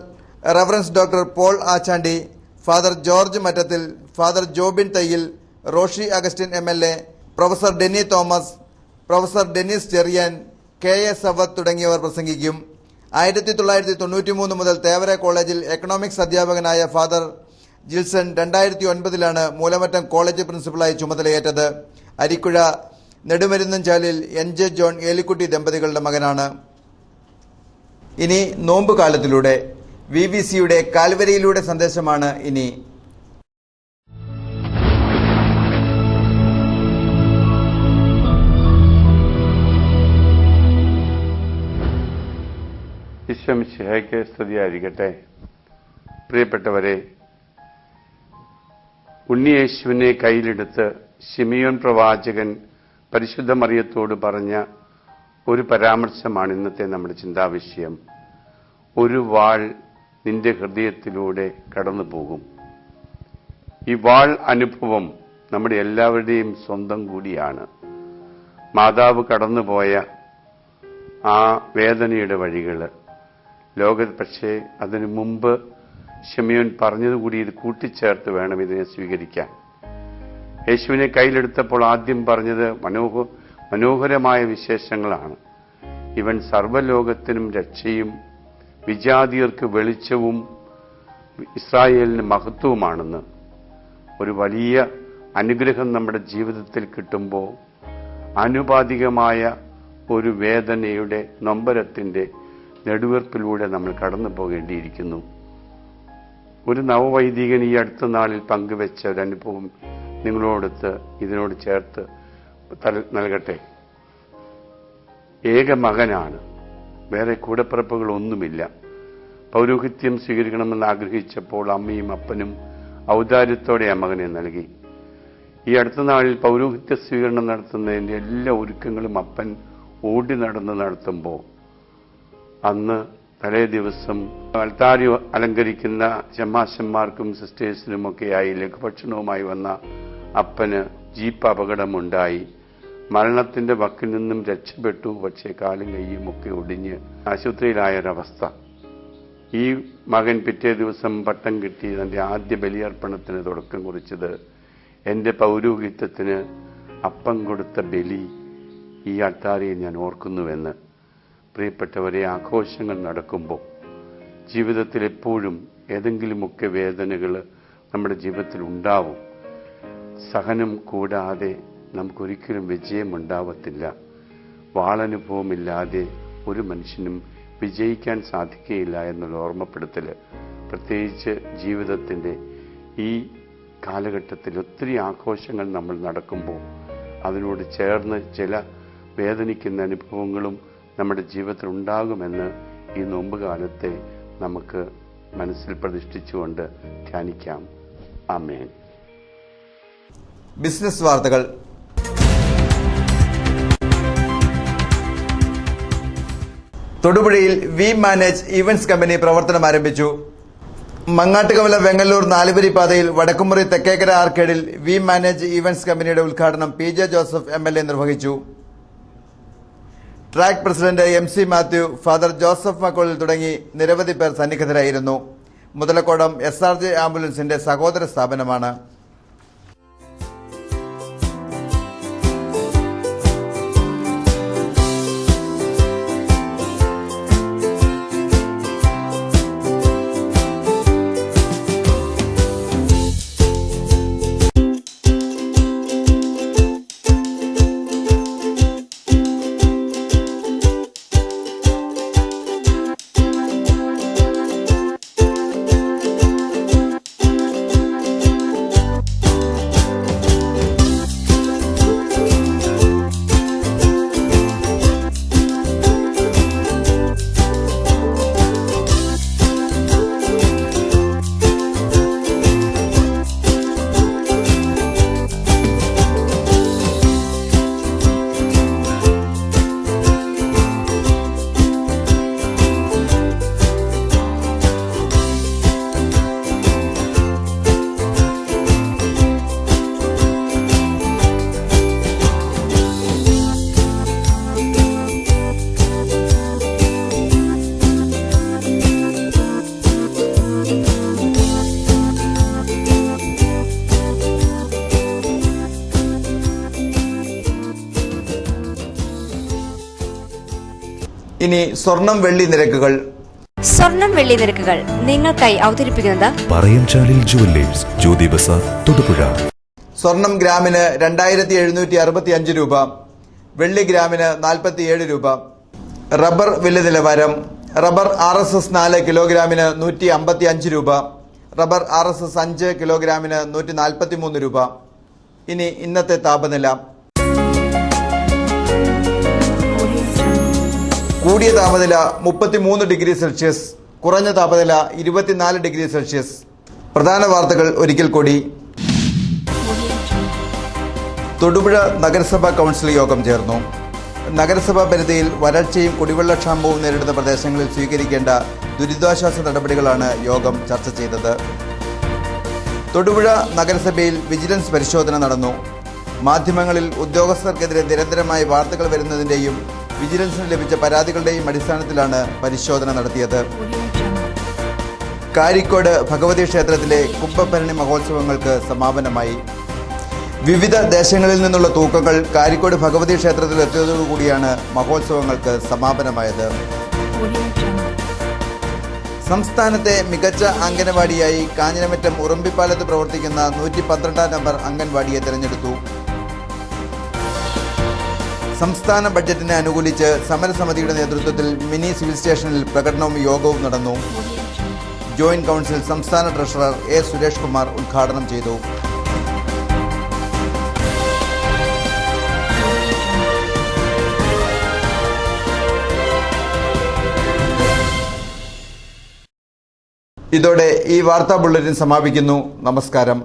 reverend doctor Paul Achandi, father George Mattathil, father Jobin Thayyil, Roshy Augustine MLA, professor Denny Thomas, professor Dennis Cherian, KA Savath തുടങ്ങിയവർ പ്രസംഗിക്കും. 1993 മുതൽ തേവര കോളേജിൽ എക്കണോമിക്സ് അധ്യാപകനായ ഫാദർ ജിൽസൺ 2009-ലാണ് മൂലമറ്റം കോളേജ് പ്രിൻസിപ്പലായി ചുമതലയേറ്റത്. അരിക്കുഴ നെടുമരുന്നൻചാലിൽ NJ ജോൺ ഏലിക്കുട്ടി ദമ്പതികളുടെ മകനാണ്. ഇനി നോമ്പ് കാലത്തിലൂടെ VBCയുടെ കാൽവരിയിലൂടെ സന്ദേശമാണ് ഇനി.
ഈശ്വമിശിഹായ്ക്ക് സ്തുതിയായിരിക്കട്ടെ. പ്രിയപ്പെട്ടവരെ, ഉണ്ണിയേശുവിനെ കയ്യിലെടുത്ത് ശിമിയോൻ പ്രവാചകൻ പരിശുദ്ധ മറിയത്തോട് പറഞ്ഞ ഒരു പരാമർശമാണ് ഇന്നത്തെ നമ്മുടെ ചിന്താവിഷയം. ഒരു വാൾ നിന്റെ ഹൃദയത്തിലൂടെ കടന്നു പോകും. ഈ വാൾ അനുഭവം നമ്മുടെ എല്ലാവരുടെയും സ്വന്തം കൂടിയാണ്. മാതാവ് കടന്നുപോയ ആ വേദനയുടെ വഴികൾ പക്ഷേ അതിനു മുമ്പ് ശിമിയോൻ പറഞ്ഞതുകൂടി ഇത് കൂട്ടിച്ചേർത്ത് വേണം ഇതിനെ സ്വീകരിക്കാൻ. യേശുവിനെ കയ്യിലെടുത്തപ്പോൾ ആദ്യം പറഞ്ഞത് മനോഹരമായ വിശേഷങ്ങളാണ്. ഇവൻ സർവ്വലോകത്തിനും രക്ഷയും വിജാതിയർക്ക് വെളിച്ചവും ഇസ്രായേലിന് മഹത്വവുമാണെന്ന്. ഒരു വലിയ അനുഗ്രഹം നമ്മുടെ ജീവിതത്തിൽ കിട്ടുമ്പോൾ ആനുപാതികമായ ഒരു വേദനയുടെ നൊമ്പരത്തിന്റെ നെടുവീർപ്പിലൂടെ നമ്മൾ കടന്നു പോകേണ്ടിയിരിക്കുന്നു. ഒരു നവവൈദികൻ ഈ അടുത്ത നാളിൽ പങ്കുവെച്ച ഒരു അനുഭവം നിങ്ങളോടൊത്ത് ഇതിനോട് ചേർത്ത് നൽകട്ടെ. ഏക മകനാണ്, വേറെ കൂടപ്പിറപ്പുകളൊന്നുമില്ല. പൗരോഹിത്യം സ്വീകരിക്കണമെന്ന് ആഗ്രഹിച്ചപ്പോൾ അമ്മയും അപ്പനും ഔദാര്യത്തോടെ ആ മകനെ നൽകി. ഈ അടുത്ത നാളിൽ പൗരോഹിത്യ സ്വീകരണം നടത്തുന്നതിന്റെ എല്ലാ ഒരുക്കങ്ങളും അപ്പൻ ഓടി നടന്ന് നടത്തുമ്പോൾ അന്ന് തലേ ദിവസം അൽത്താരി അലങ്കരിക്കുന്ന ശമ്മാശന്മാർക്കും സിസ്റ്റേഴ്സിനുമൊക്കെയായി ലഘുഭക്ഷണവുമായി വന്ന അപ്പന് ജീപ്പ് അപകടമുണ്ടായി. മരണത്തിന്റെ വക്കിൽ നിന്നും രക്ഷപ്പെട്ടു. പക്ഷേ കാലും കൈയും ഒക്കെ ഒടിഞ്ഞ് ആശുപത്രിയിലായൊരവസ്ഥ. ഈ മകൻ പിറ്റേ ദിവസം പട്ടം കിട്ടി തന്റെ ആദ്യ ബലിയർപ്പണത്തിന് തുടക്കം കുറിച്ചത് എന്റെ പൗരോഹിത്യത്തിന് അപ്പം കൊടുത്ത ബലി ഈ അൾത്താരയെ ഞാൻ ഓർക്കുന്നുവെന്ന്. പ്രിയപ്പെട്ടവരെ, ആഘോഷങ്ങൾ നടക്കുമ്പോൾ ജീവിതത്തിൽ എപ്പോഴും ഏതെങ്കിലുമൊക്കെ വേദനകൾ നമ്മുടെ ജീവിതത്തിൽ ഉണ്ടാവും. സഹനം കൂടാതെ നമുക്കൊരിക്കലും വിജയമുണ്ടാവത്തില്ല. വാളനുഭവമില്ലാതെ ഒരു മനുഷ്യനും വിജയിക്കാൻ സാധിക്കുകയില്ല എന്നുള്ള ഓർമ്മപ്പെടുത്തൽ, പ്രത്യേകിച്ച് ജീവിതത്തിൻ്റെ ഈ കാലഘട്ടത്തിൽ ഒത്തിരി ആഘോഷങ്ങൾ നമ്മൾ നടക്കുമ്പോൾ അതിനോട് ചേർന്ന് ചില വേദനിക്കുന്ന അനുഭവങ്ങളും നമ്മുടെ ജീവിതത്തിൽ ഉണ്ടാകുമെന്ന് ഈ നോമ്പ് കാലത്തെ നമുക്ക് മനസ്സിൽ പ്രതിഷ്ഠിച്ചുകൊണ്ട് ധ്യാനിക്കാം. ആമേൻ.
ബിസിനസ് വാർത്തകൾ. തൊടുപുഴയിൽ വി മാനേജ് ഈവന്റ്സ് കമ്പനി പ്രവർത്തനം ആരംഭിച്ചു. മങ്ങാട്ടുകവല വെങ്ങല്ലൂർ നാലുവരി പാതയിൽ വടക്കുമുറി തെക്കേക്കര ആർക്കേഡിൽ വി മാനേജ് ഈവന്റ്സ് കമ്പനിയുടെ ഉദ്ഘാടനം PJ ജോസഫ് MLA നിർവഹിച്ചു. Track president MC Mathew, father Joseph Makkolil തുടങ്ങി നിരവധി പേർ സന്നിഹിതരായിരുന്നു. മുതലക്കോടം SRJ ആംബുലൻസിന്റെ സഹോദര സ്ഥാപനമാണ്. ഇനി സ്വർണം വെള്ളി നിരക്കുകൾ.
സ്വർണം വെള്ളി നിരക്കുകൾ നിങ്ങൾക്കായി അവതരിപ്പിക്കുന്നത്
പറയൻചാലിൽ ജുവല്ലേഴ്സ്, ജ്യോതി ബസാർ, തൊടുപുഴ.
സ്വർണം ഗ്രാമിന് 2765 രൂപ, വെള്ളി ഗ്രാമിന് 47 രൂപ. റബ്ബർ വില നിലവാരം. റബ്ബർ RSS 4 കിലോഗ്രാമിന് 155 രൂപ, റബ്ബർ RSS 5 കിലോഗ്രാമിന് 143 രൂപ. ഇനി ഇന്നത്തെ താപനില. കൂടിയ താപനില 33 ഡിഗ്രി സെൽഷ്യസ്, കുറഞ്ഞ താപനില 24 ഡിഗ്രി സെൽഷ്യസ്. പ്രധാന വാർത്തകൾ ഒരിക്കൽ കൂടി. തൊടുപുഴ നഗരസഭാ കൗൺസിൽ യോഗം ചേർന്നു. നഗരസഭാ പരിധിയിൽ വരൾച്ചയും കുടിവെള്ളക്ഷാമവും നേരിടുന്ന പ്രദേശങ്ങളിൽ സ്വീകരിക്കേണ്ട ദുരിതാശ്വാസ നടപടികളാണ് യോഗം ചർച്ച ചെയ്തത്. തൊടുപുഴ നഗരസഭയിൽ വിജിലൻസ് പരിശോധന നടന്നു. മാധ്യമങ്ങളിൽ ഉദ്യോഗസ്ഥർക്കെതിരെ നിരന്തരമായി വാർത്തകൾ വരുന്നതിന്റെയും വിജിലൻസിന് ലഭിച്ച പരാതികളുടെയും അടിസ്ഥാനത്തിലാണ് പരിശോധന നടത്തിയത്. കാരിക്കോട് ഭഗവതി ക്ഷേത്രത്തിലെ കുംഭഭരണി മഹോത്സവങ്ങൾക്ക് സമാപനമായി. വിവിധ ദേശങ്ങളിൽ നിന്നുള്ള തൂക്കങ്ങൾ കാരിക്കോട് ഭഗവതി ക്ഷേത്രത്തിൽ എത്തിയതോടുകൂടിയാണ് മഹോത്സവങ്ങൾക്ക് സമാപനമായത്. സംസ്ഥാനത്തെ മികച്ച അംഗനവാടിയായി കാഞ്ഞിരമറ്റം ഉറുമ്പിപ്പാലത്ത് പ്രവർത്തിക്കുന്ന 112 നമ്പർ അംഗൻവാടിയെ തെരഞ്ഞെടുത്തു. സംസ്ഥാന ബഡ്ജറ്റിനെ അനുകൂലിച്ച് സമരസമിതിയുടെ നേതൃത്വത്തിൽ മിനി സിവിൽ സ്റ്റേഷനിൽ പ്രകടനവും യോഗവും നടന്നു. ജോയിന്റ് കൗൺസിൽ സംസ്ഥാന ട്രഷറർ A. സുരേഷ് കുമാർ ഉദ്ഘാടനം ചെയ്തു. ഇതോടെ ഈ വാർത്താ ബുള്ളറ്റിൻ സമാപിക്കുന്നു. നമസ്കാരം.